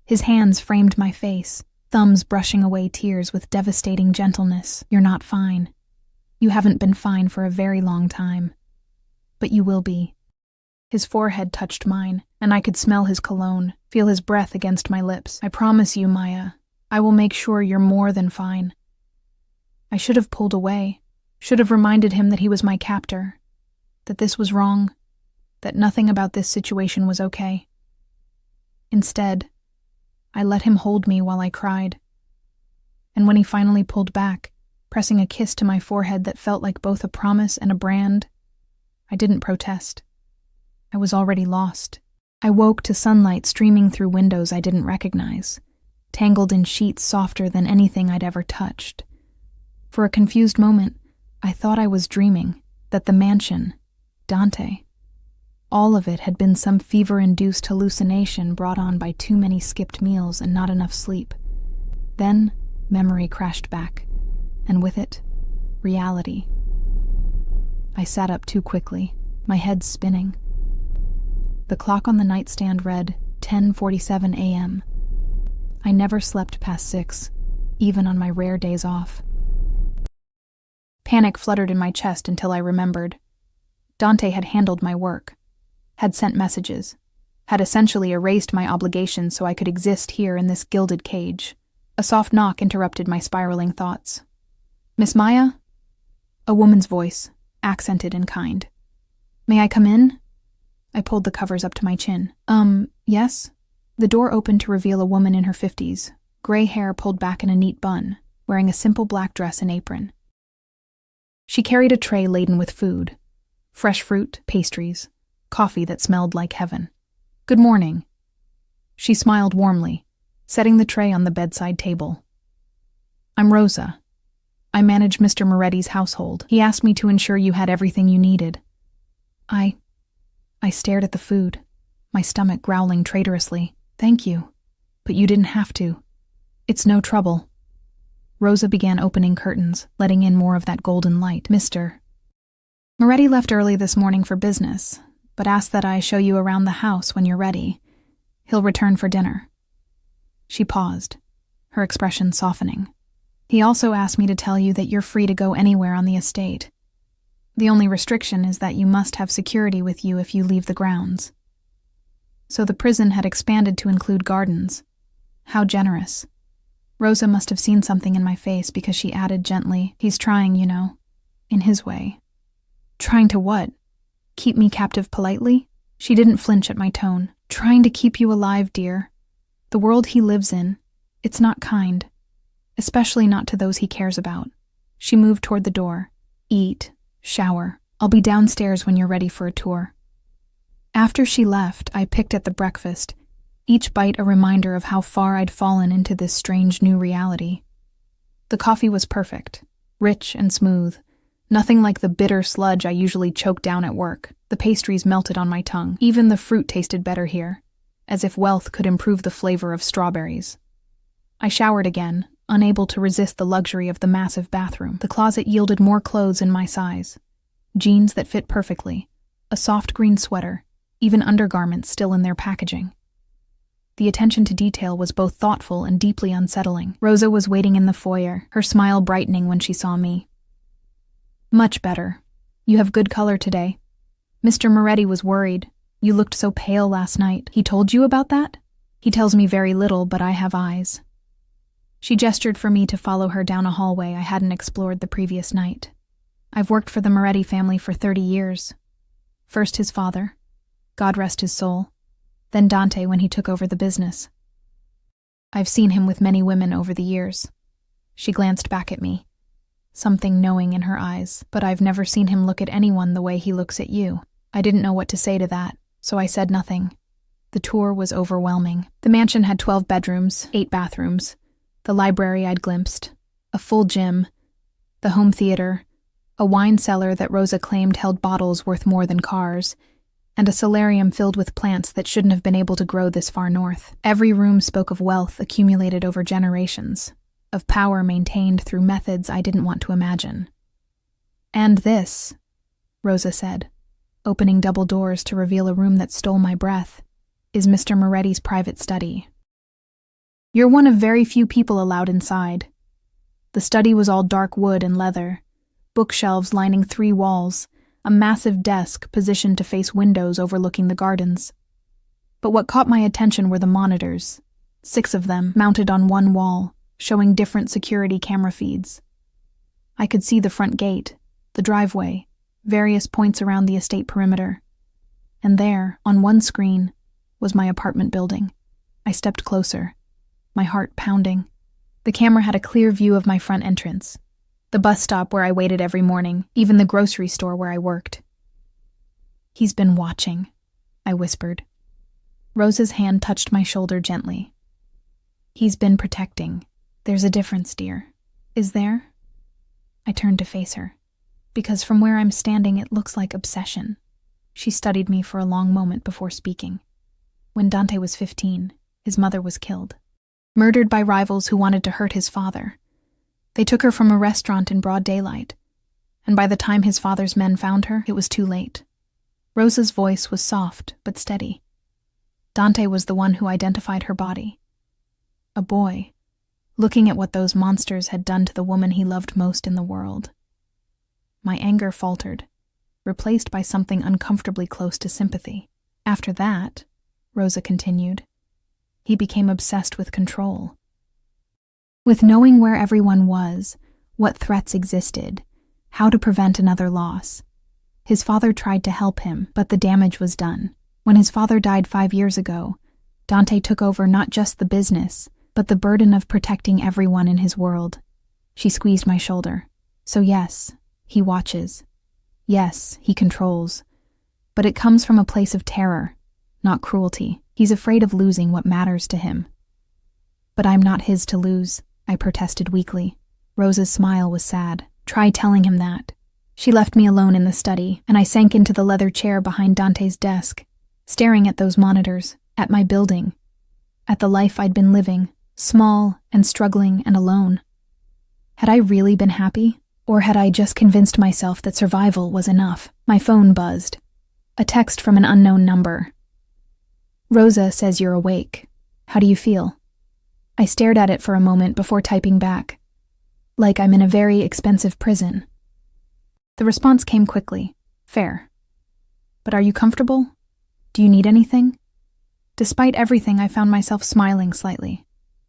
His hands framed my face, thumbs brushing away tears with devastating gentleness. You're not fine. You haven't been fine for a very long time. But you will be. His forehead touched mine, and I could smell his cologne, feel his breath against my lips. I promise you, Maya, I will make sure you're more than fine. I should have pulled away, should have reminded him that he was my captor, that this was wrong, that nothing about this situation was okay. Instead, I let him hold me while I cried. And when he finally pulled back, pressing a kiss to my forehead that felt like both a promise and a brand, I didn't protest. I was already lost. I woke to sunlight streaming through windows I didn't recognize, tangled in sheets softer than anything I'd ever touched. For a confused moment, I thought I was dreaming, that the mansion, Dante, all of it had been some fever-induced hallucination brought on by too many skipped meals and not enough sleep. Then, memory crashed back, and with it, reality. I sat up too quickly, my head spinning. The clock on the nightstand read 10:47 a.m. I never slept past 6, even on my rare days off. Panic fluttered in my chest until I remembered. Dante had handled my work, had sent messages, had essentially erased my obligations so I could exist here in this gilded cage. A soft knock interrupted my spiraling thoughts. "Miss Maya?" A woman's voice, accented and kind. "May I come in?" I pulled the covers up to my chin. Yes?" The door opened to reveal a woman in her 50s, gray hair pulled back in a neat bun, wearing a simple black dress and apron. She carried a tray laden with food, fresh fruit, pastries, coffee that smelled like heaven. "Good morning." She smiled warmly, setting the tray on the bedside table. "I'm Rosa. I manage Mr. Moretti's household. He asked me to ensure you had everything you needed." I stared at the food, my stomach growling traitorously. "Thank you, but you didn't have to. It's no trouble." Rosa began opening curtains, letting in more of that golden light. "Mr. Moretti left early this morning for business, but asked that I show you around the house when you're ready. He'll return for dinner." She paused, her expression softening. "He also asked me to tell you that you're free to go anywhere on the estate. The only restriction is that you must have security with you if you leave the grounds." So the prison had expanded to include gardens. How generous. Rosa must have seen something in my face because she added gently, "He's trying, you know, in his way." "Trying to what? Keep me captive politely?" She didn't flinch at my tone. "Trying to keep you alive, dear. The world he lives in, it's not kind, especially not to those he cares about." She moved toward the door. "Eat, shower. I'll be downstairs when you're ready for a tour." After she left, I picked at the breakfast, each bite a reminder of how far I'd fallen into this strange new reality. The coffee was perfect, rich and smooth, nothing like the bitter sludge I usually choke down at work. The pastries melted on my tongue. Even the fruit tasted better here, as if wealth could improve the flavor of strawberries. I showered again, unable to resist the luxury of the massive bathroom. The closet yielded more clothes in my size. Jeans that fit perfectly, a soft green sweater, even undergarments still in their packaging. The attention to detail was both thoughtful and deeply unsettling. Rosa was waiting in the foyer, her smile brightening when she saw me. "Much better. You have good color today. Mr. Moretti was worried. You looked so pale last night. He told you about that?" "He tells me very little, but I have eyes." She gestured for me to follow her down a hallway I hadn't explored the previous night. "I've worked for the Moretti family for 30 years. First his father, God rest his soul, then Dante when he took over the business. I've seen him with many women over the years." She glanced back at me, something knowing in her eyes, "but I've never seen him look at anyone the way he looks at you." I didn't know what to say to that, so I said nothing. The tour was overwhelming. The mansion had 12 bedrooms, 8 bathrooms, the library I'd glimpsed, a full gym, the home theater, a wine cellar that Rosa claimed held bottles worth more than cars, and a solarium filled with plants that shouldn't have been able to grow this far north. Every room spoke of wealth accumulated over generations, of power maintained through methods I didn't want to imagine. "And this," Rosa said, opening double doors to reveal a room that stole my breath, "is Mr. Moretti's private study. You're one of very few people allowed inside." The study was all dark wood and leather, bookshelves lining 3 walls, a massive desk positioned to face windows overlooking the gardens. But what caught my attention were the monitors, 6 of them mounted on one wall, showing different security camera feeds. I could see the front gate, the driveway, various points around the estate perimeter. And there, on one screen, was my apartment building. I stepped closer, my heart pounding. The camera had a clear view of my front entrance, the bus stop where I waited every morning, even the grocery store where I worked. "He's been watching," I whispered. Rosa's hand touched my shoulder gently. He's been protecting. There's a difference, dear. Is there? I turned to face her, because from where I'm standing it looks like obsession. She studied me for a long moment before speaking. When Dante was 15, his mother was killed, murdered by rivals who wanted to hurt his father. They took her from a restaurant in broad daylight, and by the time his father's men found her, it was too late. Rosa's voice was soft but steady. Dante was the one who identified her body. A boy, looking at what those monsters had done to the woman he loved most in the world. My anger faltered, replaced by something uncomfortably close to sympathy. After that, Rosa continued, he became obsessed with control. With knowing where everyone was, what threats existed, how to prevent another loss. His father tried to help him, but the damage was done. When his father died 5 years ago, Dante took over not just the business, but the burden of protecting everyone in his world. She squeezed my shoulder. So yes, he watches. Yes, he controls. But it comes from a place of terror, not cruelty. He's afraid of losing what matters to him. But I'm not his to lose, I protested weakly. Rosa's smile was sad. Try telling him that. She left me alone in the study, and I sank into the leather chair behind Dante's desk, staring at those monitors, at my building, at the life I'd been living, small and struggling and alone. Had I really been happy, or had I just convinced myself that survival was enough? My phone buzzed. A text from an unknown number. Rosa says you're awake. How do you feel? I stared at it for a moment before typing back. Like I'm in a very expensive prison. The response came quickly. Fair. But are you comfortable? Do you need anything? Despite everything, I found myself smiling slightly.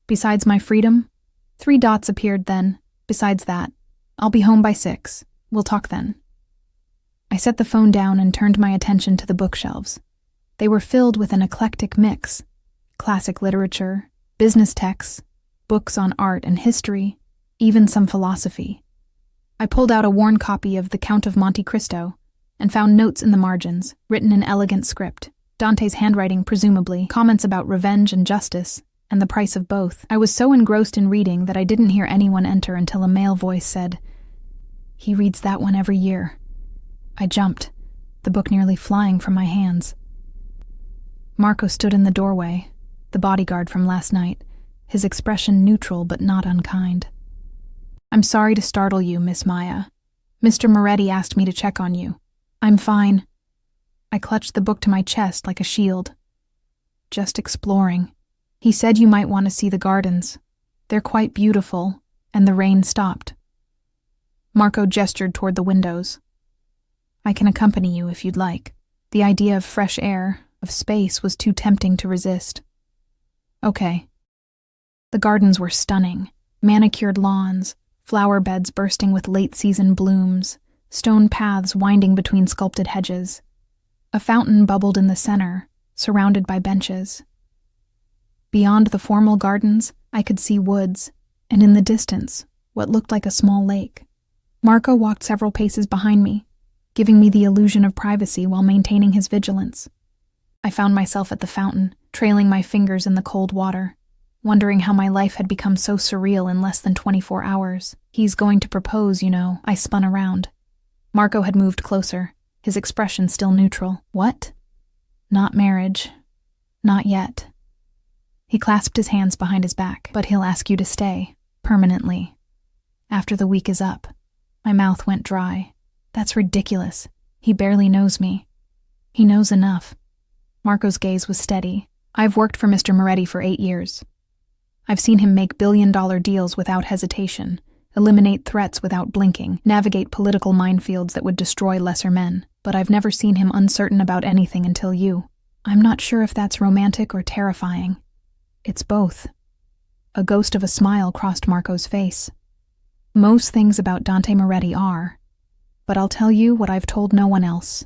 Besides my freedom, 3 dots appeared then. Besides that, I'll be home by 6. We'll talk then. I set the phone down and turned my attention to the bookshelves. They were filled with an eclectic mix. Classic literature, business texts, books on art and history, even some philosophy. I pulled out a worn copy of The Count of Monte Cristo and found notes in the margins, written in elegant script. Dante's handwriting, presumably, comments about revenge and justice, and the price of both. I was so engrossed in reading that I didn't hear anyone enter until a male voice said, "He reads that one every year." I jumped, the book nearly flying from my hands. Marco stood in the doorway, the bodyguard from last night, his expression neutral but not unkind. "I'm sorry to startle you, Miss Maya. Mr. Moretti asked me to check on you." "I'm fine." I clutched the book to my chest like a shield. "Just exploring. He said you might want to see the gardens. They're quite beautiful," and the rain stopped. Marco gestured toward the windows. "I can accompany you if you'd like." The idea of fresh air, of space, was too tempting to resist. "Okay." The gardens were stunning. Manicured lawns, flower beds bursting with late-season blooms, stone paths winding between sculpted hedges. A fountain bubbled in the center, surrounded by benches. Beyond the formal gardens, I could see woods, and in the distance, what looked like a small lake. Marco walked several paces behind me, giving me the illusion of privacy while maintaining his vigilance. I found myself at the fountain, trailing my fingers in the cold water, wondering how my life had become so surreal in less than 24 hours. "He's going to propose, you know." I spun around. Marco had moved closer, his expression still neutral. "What?" "Not marriage. Not yet." He clasped his hands behind his back. "But he'll ask you to stay, permanently, after the week is up." My mouth went dry. "That's ridiculous. He barely knows me." "He knows enough." Marco's gaze was steady. "I've worked for Mr. Moretti for 8 years. I've seen him make billion-dollar deals without hesitation, eliminate threats without blinking, navigate political minefields that would destroy lesser men. But I've never seen him uncertain about anything until you. I'm not sure if that's romantic or terrifying. It's both." A ghost of a smile crossed Marco's face. "Most things about Dante Moretti are, but I'll tell you what I've told no one else.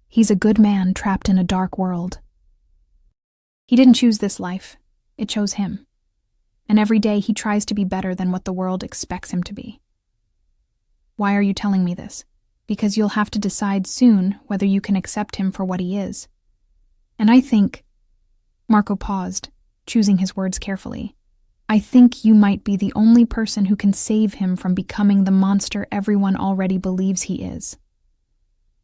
He's a good man trapped in a dark world. He didn't choose this life. It chose him. And every day he tries to be better than what the world expects him to be." "Why are you telling me this?" "Because you'll have to decide soon whether you can accept him for what he is." And I think, Marco paused, choosing his words carefully, I think you might be the only person who can save him from becoming the monster everyone already believes he is.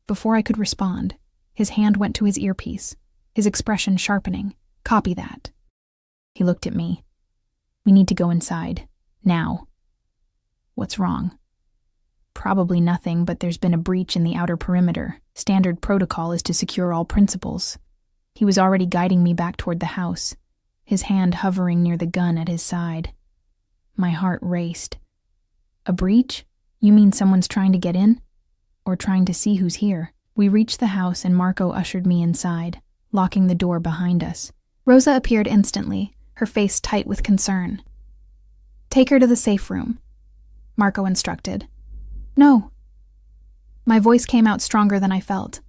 Before I could respond, his hand went to his earpiece, his expression sharpening. Copy that. He looked at me. We need to go inside. Now. What's wrong? Probably nothing, but there's been a breach in the outer perimeter. Standard protocol is to secure all principals. He was already guiding me back toward the house, his hand hovering near the gun at his side. My heart raced. A breach? You mean someone's trying to get in? Or trying to see who's here? We reached the house and Marco ushered me inside, locking the door behind us. Rosa appeared instantly, her face tight with concern. Take her to the safe room, Marco instructed. No. My voice came out stronger than I felt.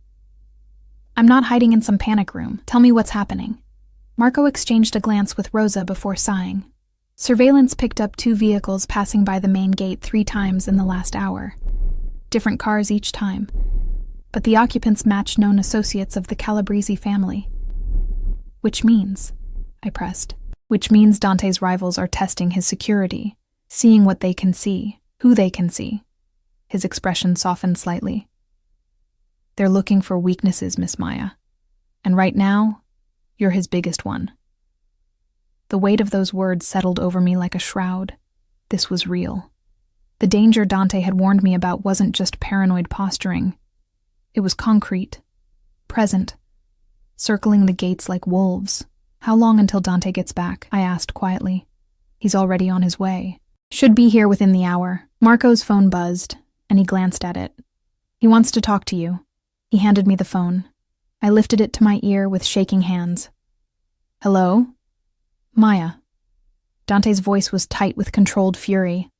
I'm not hiding in some panic room. Tell me what's happening. Marco exchanged a glance with Rosa before sighing. Surveillance picked up 2 vehicles passing by the main gate 3 times in the last hour. Different cars each time. But the occupants matched known associates of the Calabrese family. Which means, I pressed, which means Dante's rivals are testing his security, seeing what they can see, who they can see. His expression softened slightly. They're looking for weaknesses, Miss Maya. And right now, you're his biggest one. The weight of those words settled over me like a shroud. This was real. The danger Dante had warned me about wasn't just paranoid posturing. It was concrete, present, circling the gates like wolves. How long until Dante gets back? I asked quietly. He's already on his way. Should be here within the hour. Marco's phone buzzed, and he glanced at it. He wants to talk to you. He handed me the phone. I lifted it to my ear with shaking hands. Hello? Maya. Dante's voice was tight with controlled fury.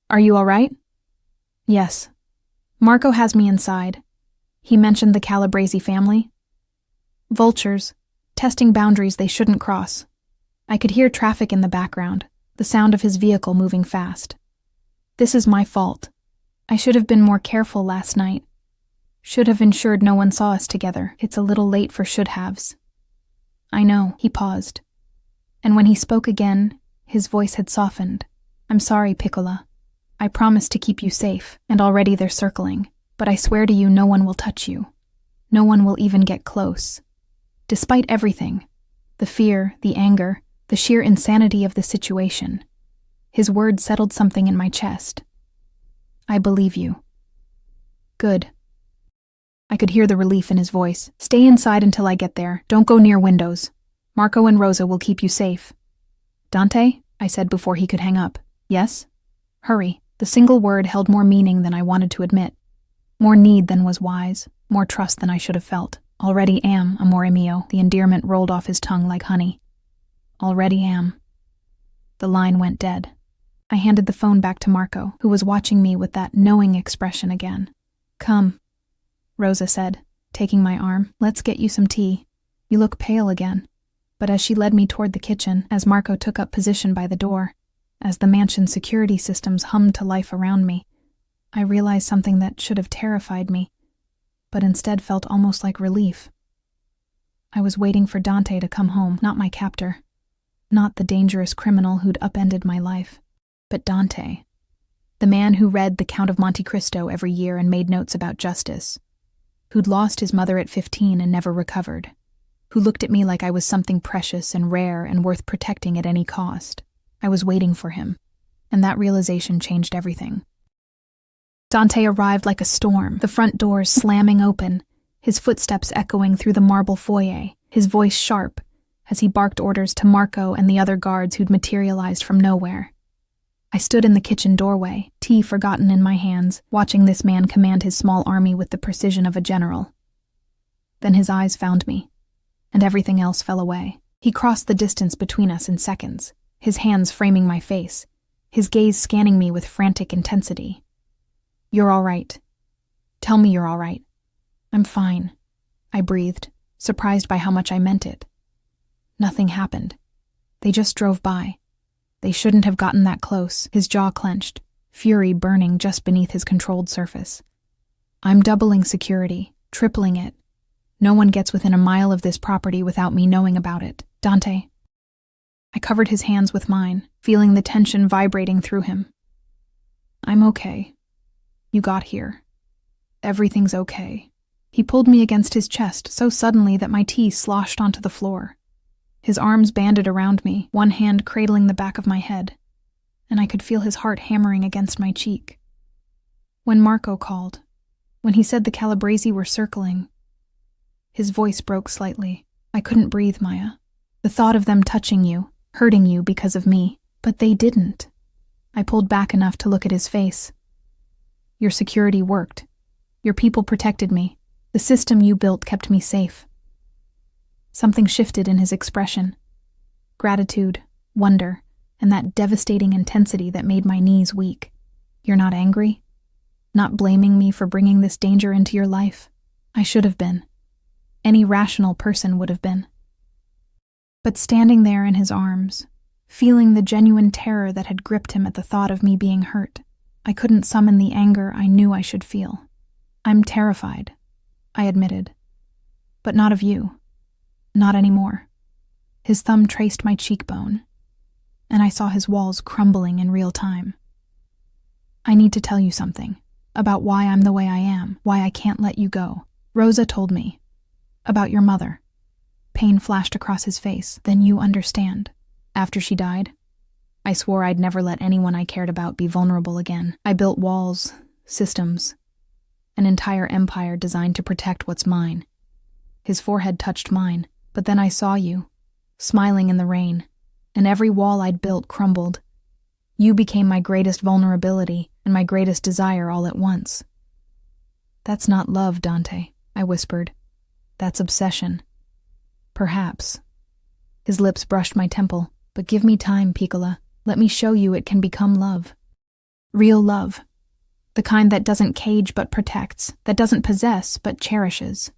Are you all right? Yes. Marco has me inside. He mentioned the Calabrese family. Vultures, testing boundaries they shouldn't cross. I could hear traffic in the background, the sound of his vehicle moving fast. This is my fault. I should have been more careful last night. Should have ensured no one saw us together. It's a little late for should-haves. I know, he paused. And when he spoke again, his voice had softened. I'm sorry, Piccola. I promised to keep you safe, and already they're circling. But I swear to you no one will touch you. No one will even get close. Despite everything, the fear, the anger, the sheer insanity of the situation, his words settled something in my chest. I believe you. Good. I could hear the relief in his voice. Stay inside until I get there. Don't go near windows. Marco and Rosa will keep you safe. Dante? I said before he could hang up. Yes? Hurry. The single word held more meaning than I wanted to admit. More need than was wise. More trust than I should have felt. Already am, amore mio. The endearment rolled off his tongue like honey. Already am. The line went dead. I handed the phone back to Marco, who was watching me with that knowing expression again. Come, Rosa said, taking my arm. Let's get you some tea. You look pale again. But as she led me toward the kitchen, as Marco took up position by the door, as the mansion's security systems hummed to life around me, I realized something that should have terrified me, but instead felt almost like relief. I was waiting for Dante to come home, not my captor, not the dangerous criminal who'd upended my life, but Dante, the man who read The Count of Monte Cristo every year and made notes about justice, who'd lost his mother at 15 and never recovered, who looked at me like I was something precious and rare and worth protecting at any cost. I was waiting for him, and that realization changed everything. Dante arrived like a storm, the front doors slamming open, his footsteps echoing through the marble foyer, his voice sharp as he barked orders to Marco and the other guards who'd materialized from nowhere. I stood in the kitchen doorway, tea forgotten in my hands, watching this man command his small army with the precision of a general. Then his eyes found me, and everything else fell away. He crossed the distance between us in seconds, his hands framing my face, his gaze scanning me with frantic intensity. You're all right. Tell me you're all right. I'm fine, I breathed, surprised by how much I meant it. Nothing happened. They just drove by. They shouldn't have gotten that close, his jaw clenched, fury burning just beneath his controlled surface. I'm doubling security, tripling it. No one gets within a mile of this property without me knowing about it. Dante. I covered his hands with mine, feeling the tension vibrating through him. I'm okay. You got here. Everything's okay. He pulled me against his chest so suddenly that my tea sloshed onto the floor. His arms banded around me, one hand cradling the back of my head, and I could feel his heart hammering against my cheek. When Marco called, when he said the Calabresi were circling, his voice broke slightly. I couldn't breathe, Maya. The thought of them touching you, hurting you because of me, but they didn't. I pulled back enough to look at his face. Your security worked. Your people protected me. The system you built kept me safe. Something shifted in his expression. Gratitude, wonder, and that devastating intensity that made my knees weak. You're not angry? Not blaming me for bringing this danger into your life? I should have been. Any rational person would have been. But standing there in his arms, feeling the genuine terror that had gripped him at the thought of me being hurt, I couldn't summon the anger I knew I should feel. I'm terrified, I admitted. But not of you. Not anymore. His thumb traced my cheekbone, and I saw his walls crumbling in real time. I need to tell you something about why I'm the way I am, why I can't let you go. Rosa told me. About your mother. Pain flashed across his face. Then you understand. After she died, I swore I'd never let anyone I cared about be vulnerable again. I built walls, systems, an entire empire designed to protect what's mine. His forehead touched mine, but then I saw you, smiling in the rain, and every wall I'd built crumbled. You became my greatest vulnerability and my greatest desire all at once. That's not love, Dante, I whispered. That's obsession. Perhaps. His lips brushed my temple. But give me time, Piccola. Let me show you it can become love. Real love. The kind that doesn't cage but protects, that doesn't possess but cherishes.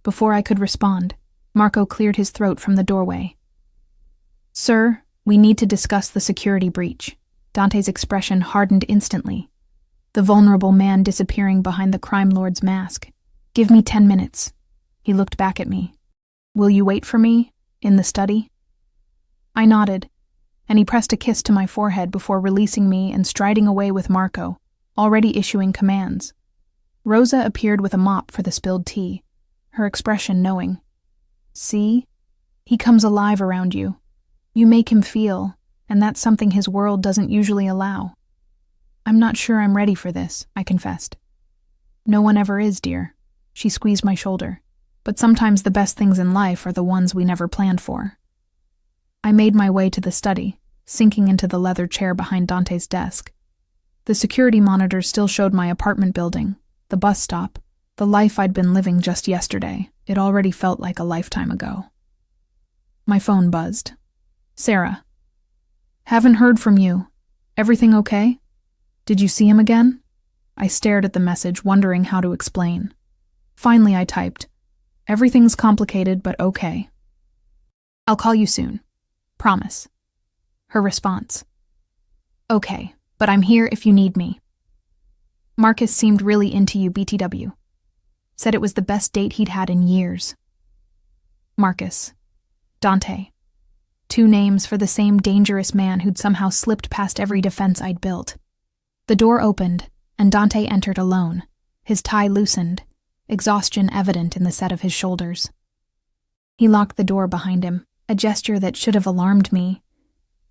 Before I could respond, Marco cleared his throat from the doorway. Sir, we need to discuss the security breach. Dante's expression hardened instantly, the vulnerable man disappearing behind the crime lord's mask. Give me 10 minutes. He looked back at me. Will you wait for me, in the study? I nodded, and he pressed a kiss to my forehead before releasing me and striding away with Marco, already issuing commands. Rosa appeared with a mop for the spilled tea, her expression knowing. See? He comes alive around you. You make him feel, and that's something his world doesn't usually allow. I'm not sure I'm ready for this, I confessed. No one ever is, dear. She squeezed my shoulder. But sometimes the best things in life are the ones we never planned for. I made my way to the study, sinking into the leather chair behind Dante's desk. The security monitors still showed my apartment building, the bus stop, the life I'd been living just yesterday. It already felt like a lifetime ago. My phone buzzed. Sarah. Haven't heard from you. Everything okay? Did you see him again? I stared at the message, wondering how to explain. Finally, I typed, Everything's complicated, but okay. I'll call you soon. Promise. Her response. Okay, but I'm here if you need me. Marcus seemed really into you, BTW. Said it was the best date he'd had in years. Marcus. Dante. 2 names for the same dangerous man who'd somehow slipped past every defense I'd built. The door opened, and Dante entered alone, his tie loosened, exhaustion evident in the set of his shoulders. He locked the door behind him, a gesture that should have alarmed me,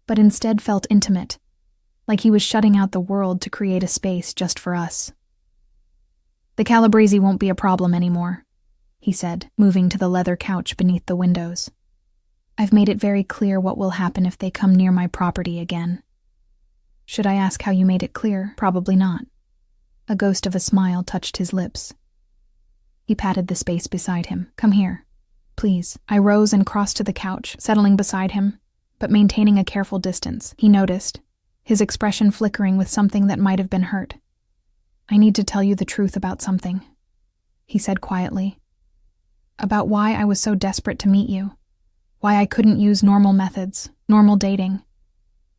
but instead felt intimate, like he was shutting out the world to create a space just for us. The Calabresi won't be a problem anymore, he said, moving to the leather couch beneath the windows. I've made it very clear what will happen if they come near my property again. Should I ask how you made it clear? Probably not. A ghost of a smile touched his lips. He patted the space beside him. Come here, please. I rose and crossed to the couch, settling beside him, but maintaining a careful distance. He noticed, his expression flickering with something that might have been hurt. I need to tell you the truth about something, he said quietly. About why I was so desperate to meet you. Why I couldn't use normal methods, normal dating.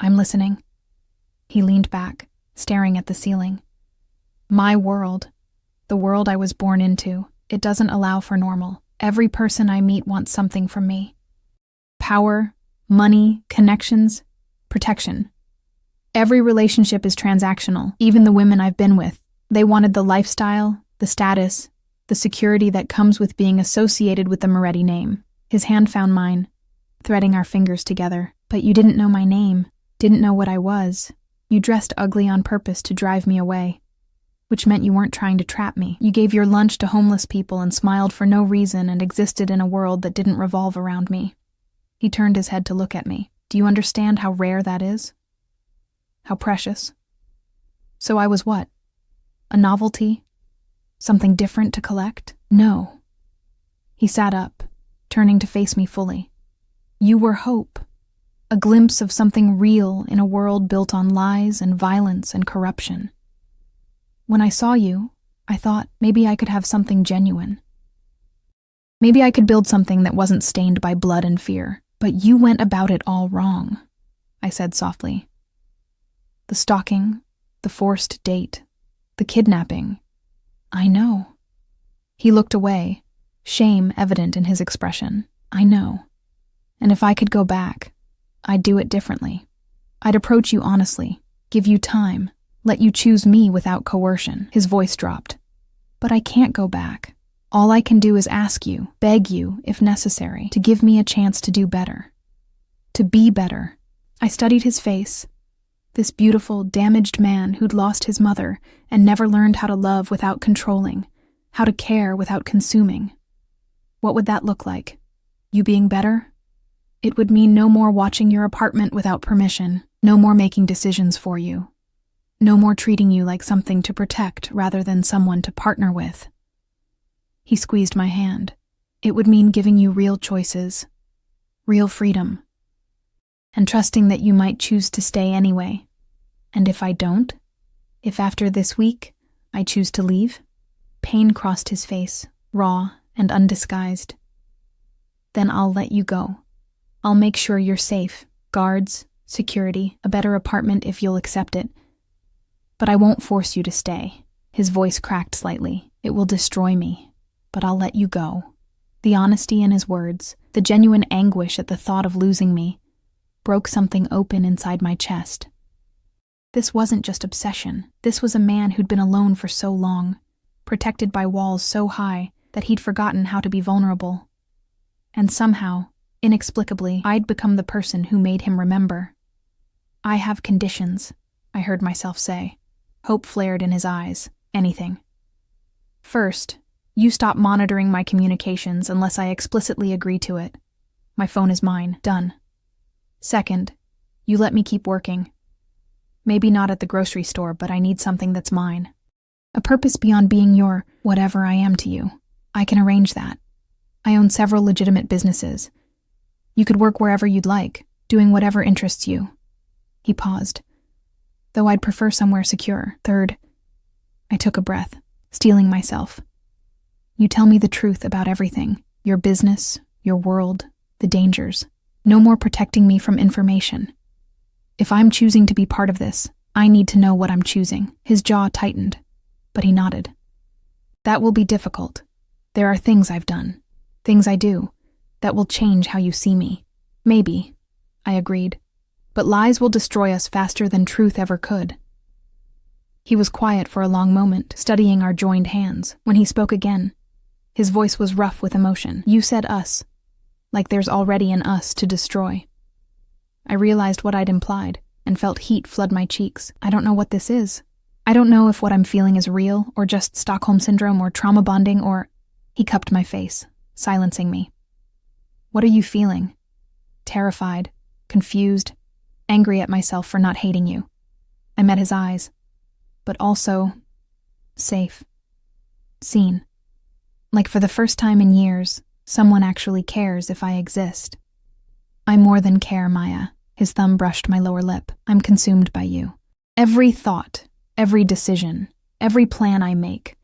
I'm listening. He leaned back, staring at the ceiling. My world, the world I was born into, it doesn't allow for normal. Every person I meet wants something from me. Power, money, connections, protection. Every relationship is transactional. Even the women I've been with, they wanted the lifestyle, the status, the security that comes with being associated with the Moretti name. His hand found mine, threading our fingers together. But you didn't know my name, didn't know what I was. You dressed ugly on purpose to drive me away, which meant you weren't trying to trap me. You gave your lunch to homeless people and smiled for no reason and existed in a world that didn't revolve around me. He turned his head to look at me. Do you understand how rare that is? How precious? So I was what? A novelty? Something different to collect? No. He sat up, turning to face me fully. You were hope. A glimpse of something real in a world built on lies and violence and corruption. When I saw you, I thought maybe I could have something genuine. Maybe I could build something that wasn't stained by blood and fear. But you went about it all wrong, I said softly. The stalking, the forced date, the kidnapping. I know. He looked away, shame evident in his expression. I know. And if I could go back, I'd do it differently. I'd approach you honestly, give you time, let you choose me without coercion. His voice dropped. But I can't go back. All I can do is ask you, beg you, if necessary, to give me a chance to do better. To be better. I studied his face. This beautiful, damaged man who'd lost his mother and never learned how to love without controlling, how to care without consuming. What would that look like? You being better? It would mean no more watching your apartment without permission, no more making decisions for you, no more treating you like something to protect rather than someone to partner with. He squeezed my hand. It would mean giving you real choices, real freedom, and trusting that you might choose to stay anyway. And if I don't, if after this week I choose to leave, pain crossed his face, raw and undisguised, then I'll let you go. I'll make sure you're safe, guards, security, a better apartment if you'll accept it. But I won't force you to stay. His voice cracked slightly. It will destroy me, but I'll let you go. The honesty in his words, the genuine anguish at the thought of losing me, broke something open inside my chest. This wasn't just obsession. This was a man who'd been alone for so long, protected by walls so high that he'd forgotten how to be vulnerable. And somehow, inexplicably, I'd become the person who made him remember. I have conditions, I heard myself say. Hope flared in his eyes. Anything. First, you stop monitoring my communications unless I explicitly agree to it. My phone is mine. Done. Second, you let me keep working. Maybe not at the grocery store, but I need something that's mine. A purpose beyond being your whatever I am to you. I can arrange that. I own several legitimate businesses. You could work wherever you'd like, doing whatever interests you. He paused. Though I'd prefer somewhere secure. Third, I took a breath, steeling myself. You tell me the truth about everything. Your business, your world, the dangers. No more protecting me from information. If I'm choosing to be part of this, I need to know what I'm choosing. His jaw tightened, but he nodded. That will be difficult. There are things I've done, things I do, that will change how you see me. Maybe, I agreed. But lies will destroy us faster than truth ever could. He was quiet for a long moment, studying our joined hands. When he spoke again, his voice was rough with emotion. You said us, like there's already an us to destroy. I realized what I'd implied, and felt heat flood my cheeks. I don't know what this is. I don't know if what I'm feeling is real, or just Stockholm Syndrome, or trauma bonding, or... He cupped my face, silencing me. What are you feeling? Terrified, confused, angry at myself for not hating you. I met his eyes, but also safe, seen. Like for the first time in years, someone actually cares if I exist. I more than care, Maya. His thumb brushed my lower lip. I'm consumed by you. Every thought, every decision, every plan I make,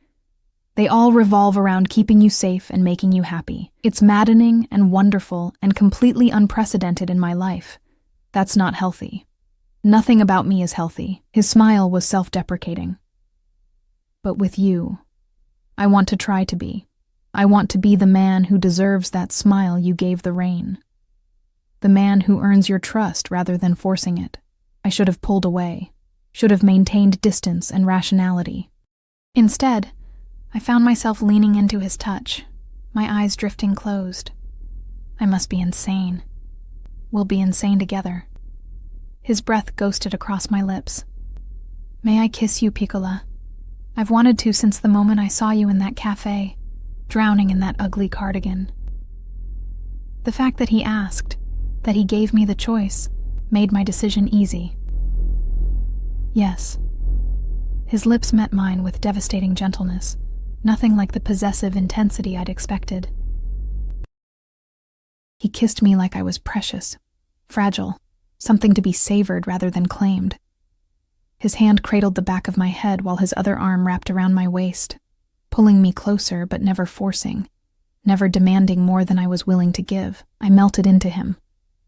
they all revolve around keeping you safe and making you happy. It's maddening and wonderful and completely unprecedented in my life. That's not healthy. Nothing about me is healthy. His smile was self-deprecating. But with you, I want to try to be. I want to be the man who deserves that smile you gave the rain. The man who earns your trust rather than forcing it. I should have pulled away, should have maintained distance and rationality. Instead, I found myself leaning into his touch, my eyes drifting closed. I must be insane. We'll be insane together. His breath ghosted across my lips. May I kiss you, Piccola? I've wanted to since the moment I saw you in that cafe, drowning in that ugly cardigan. The fact that he asked, that he gave me the choice, made my decision easy. Yes. His lips met mine with devastating gentleness, nothing like the possessive intensity I'd expected. He kissed me like I was precious, fragile, something to be savored rather than claimed. His hand cradled the back of my head while his other arm wrapped around my waist, pulling me closer but never forcing, never demanding more than I was willing to give. I melted into him,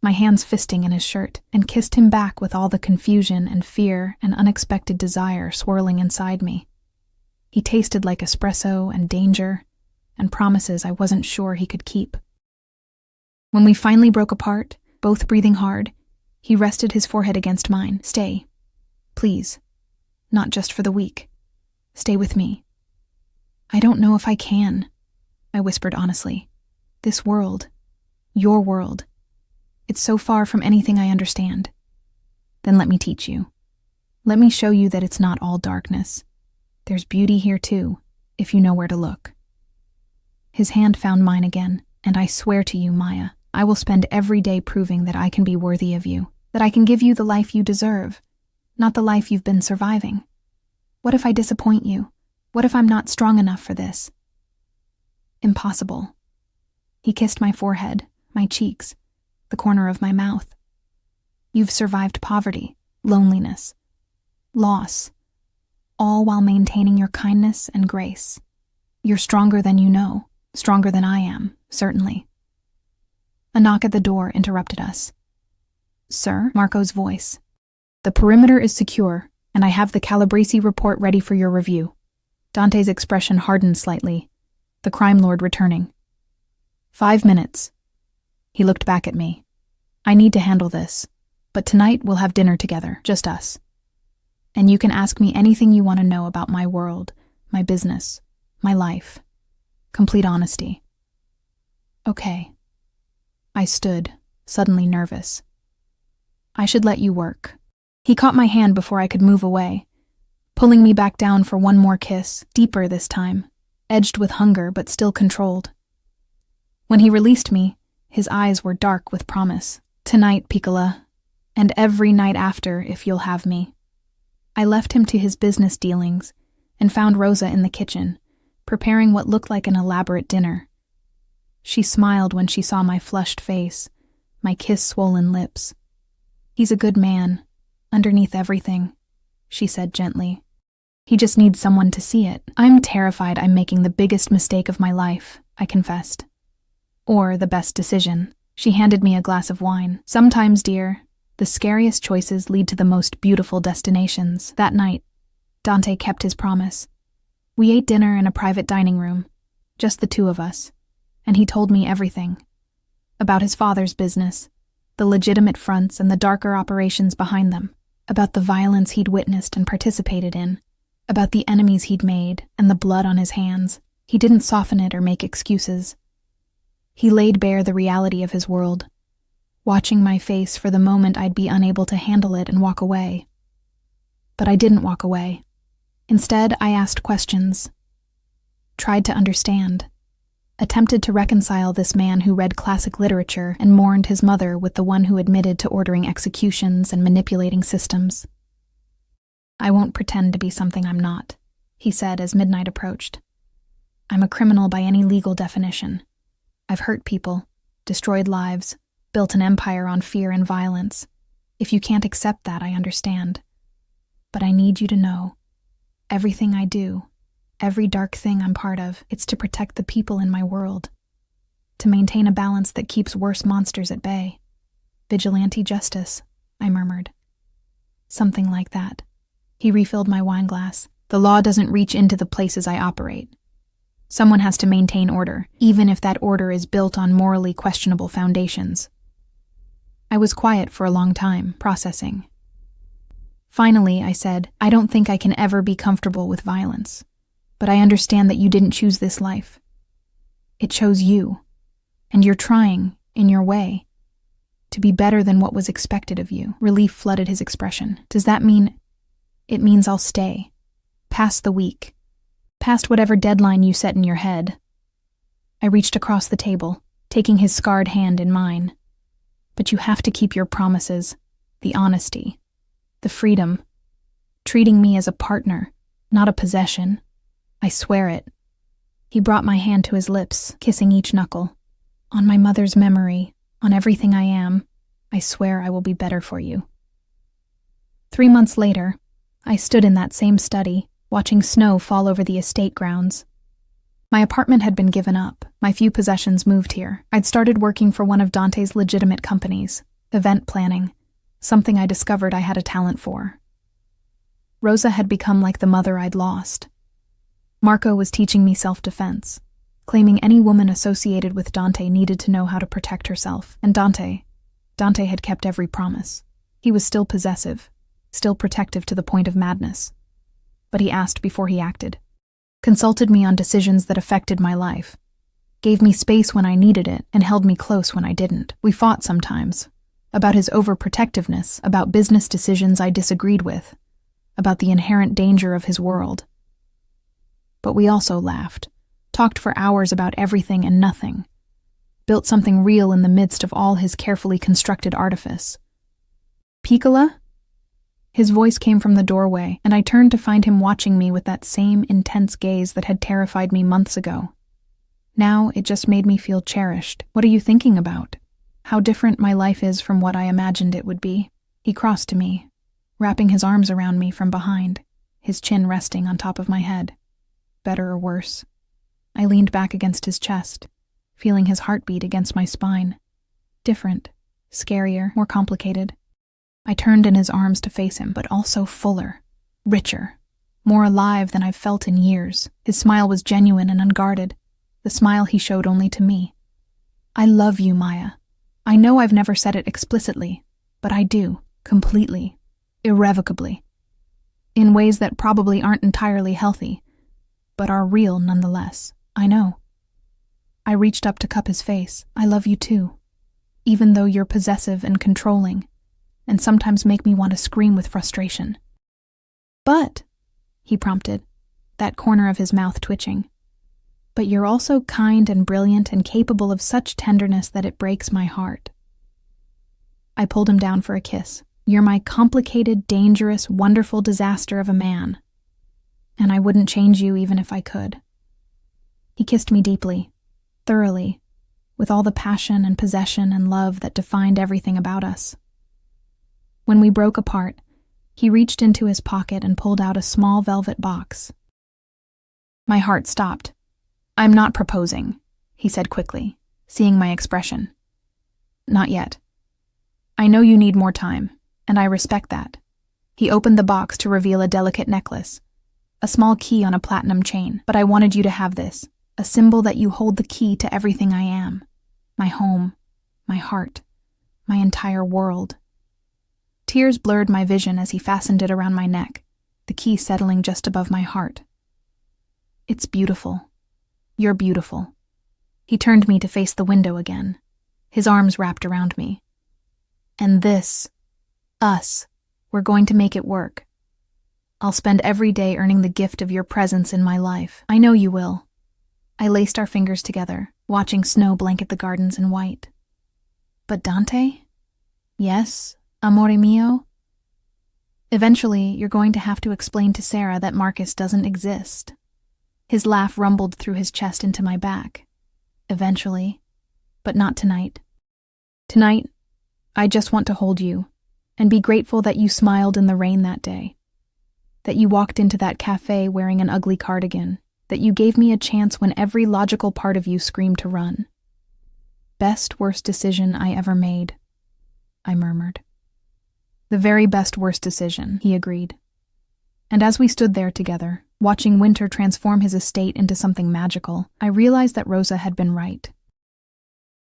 my hands fisting in his shirt, and kissed him back with all the confusion and fear and unexpected desire swirling inside me. He tasted like espresso and danger, and promises I wasn't sure he could keep. When we finally broke apart, both breathing hard, he rested his forehead against mine. Stay. Please. Not just for the week. Stay with me. I don't know if I can, I whispered honestly. This world, your world, it's so far from anything I understand. Then let me teach you. Let me show you that it's not all darkness. There's beauty here too, if you know where to look. His hand found mine again, and I swear to you, Maya, I will spend every day proving that I can be worthy of you, that I can give you the life you deserve, not the life you've been surviving. What if I disappoint you? What if I'm not strong enough for this? Impossible. He kissed my forehead, my cheeks, the corner of my mouth. You've survived poverty, loneliness, loss, all while maintaining your kindness and grace. You're stronger than you know, stronger than I am, certainly. A knock at the door interrupted us. Sir, Marco's voice. The perimeter is secure, and I have the Calabrese report ready for your review. Dante's expression hardened slightly, the crime lord returning. 5 minutes. He looked back at me. I need to handle this, but tonight we'll have dinner together, just us. And you can ask me anything you want to know about my world, my business, my life. Complete honesty. Okay. I stood, suddenly nervous. I should let you work. He caught my hand before I could move away, pulling me back down for one more kiss, deeper this time, edged with hunger but still controlled. When he released me, his eyes were dark with promise. Tonight, Piccola, and every night after if you'll have me. I left him to his business dealings and found Rosa in the kitchen, preparing what looked like an elaborate dinner. She smiled when she saw my flushed face, my kiss-swollen lips. He's a good man, underneath everything, she said gently. He just needs someone to see it. I'm terrified I'm making the biggest mistake of my life, I confessed. Or the best decision. She handed me a glass of wine. Sometimes, dear, the scariest choices lead to the most beautiful destinations. That night, Dante kept his promise. We ate dinner in a private dining room, just the two of us. And he told me everything. About his father's business, the legitimate fronts and the darker operations behind them, about the violence he'd witnessed and participated in, about the enemies he'd made and the blood on his hands. He didn't soften it or make excuses. He laid bare the reality of his world, watching my face for the moment I'd be unable to handle it and walk away. But I didn't walk away. Instead, I asked questions, tried to understand, attempted to reconcile this man who read classic literature and mourned his mother with the one who admitted to ordering executions and manipulating systems. I won't pretend to be something I'm not, he said as midnight approached. I'm a criminal by any legal definition. I've hurt people, destroyed lives, built an empire on fear and violence. If you can't accept that, I understand. But I need you to know, everything I do, every dark thing I'm part of, it's to protect the people in my world. To maintain a balance that keeps worse monsters at bay. Vigilante justice, I murmured. Something like that. He refilled my wine glass. The law doesn't reach into the places I operate. Someone has to maintain order, even if that order is built on morally questionable foundations. I was quiet for a long time, processing. Finally, I said, I don't think I can ever be comfortable with violence, but I understand that you didn't choose this life. It chose you, and you're trying, in your way, to be better than what was expected of you. Relief flooded his expression. Does that mean? It means I'll stay, past the week, past whatever deadline you set in your head. I reached across the table, taking his scarred hand in mine. But you have to keep your promises, the honesty, the freedom, treating me as a partner, not a possession. I swear it. He brought my hand to his lips, kissing each knuckle. On my mother's memory, on everything I am, I swear I will be better for you. 3 months later, I stood in that same study, watching snow fall over the estate grounds. My apartment had been given up, my few possessions moved here. I'd started working for one of Dante's legitimate companies, event planning, something I discovered I had a talent for. Rosa had become like the mother I'd lost. Marco was teaching me self-defense, claiming any woman associated with Dante needed to know how to protect herself. And Dante had kept every promise. He was still possessive, still protective to the point of madness. But he asked before he acted. Consulted me on decisions that affected my life, gave me space when I needed it, and held me close when I didn't. We fought sometimes, about his overprotectiveness, about business decisions I disagreed with, about the inherent danger of his world. But we also laughed, talked for hours about everything and nothing, built something real in the midst of all his carefully constructed artifice. Piccola? His voice came from the doorway, and I turned to find him watching me with that same intense gaze that had terrified me months ago. Now it just made me feel cherished. What are you thinking about? How different my life is from what I imagined it would be. He crossed to me, wrapping his arms around me from behind, his chin resting on top of my head. Better or worse? I leaned back against his chest, feeling his heartbeat against my spine. Different, scarier, more complicated. I turned in his arms to face him, but also fuller, richer, more alive than I've felt in years. His smile was genuine and unguarded, the smile he showed only to me. I love you, Maya. I know I've never said it explicitly, but I do, completely, irrevocably. In ways that probably aren't entirely healthy, but are real nonetheless. I know. I reached up to cup his face. I love you too, even though you're possessive and controlling, and sometimes make me want to scream with frustration. But, he prompted, that corner of his mouth twitching, but you're also kind and brilliant and capable of such tenderness that it breaks my heart. I pulled him down for a kiss. You're my complicated, dangerous, wonderful disaster of a man, and I wouldn't change you even if I could. He kissed me deeply, thoroughly, with all the passion and possession and love that defined everything about us. When we broke apart, he reached into his pocket and pulled out a small velvet box. My heart stopped. I'm not proposing, he said quickly, seeing my expression. Not yet. I know you need more time, and I respect that. He opened the box to reveal a delicate necklace, a small key on a platinum chain. But I wanted you to have this, a symbol that you hold the key to everything I am. My home, my heart, my entire world. Tears blurred my vision as he fastened it around my neck, the key settling just above my heart. It's beautiful. You're beautiful. He turned me to face the window again, his arms wrapped around me. And this, us, we're going to make it work. I'll spend every day earning the gift of your presence in my life. I know you will. I laced our fingers together, watching snow blanket the gardens in white. But Dante? Yes, amore mio? Eventually, you're going to have to explain to Sarah that Marcus doesn't exist. His laugh rumbled through his chest into my back. Eventually, but not tonight. Tonight, I just want to hold you and be grateful that you smiled in the rain that day, that you walked into that cafe wearing an ugly cardigan, that you gave me a chance when every logical part of you screamed to run. Best worst decision I ever made, I murmured. The very best worst decision, he agreed. And as we stood there together, watching Winter transform his estate into something magical, I realized that Rosa had been right.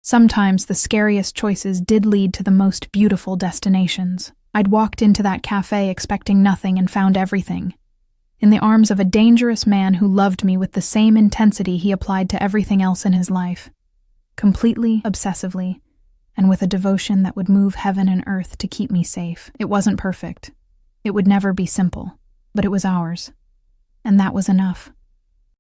Sometimes the scariest choices did lead to the most beautiful destinations. I'd walked into that cafe expecting nothing and found everything. In the arms of a dangerous man who loved me with the same intensity he applied to everything else in his life. Completely, obsessively, and with a devotion that would move heaven and earth to keep me safe. It wasn't perfect. It would never be simple, but it was ours. And that was enough.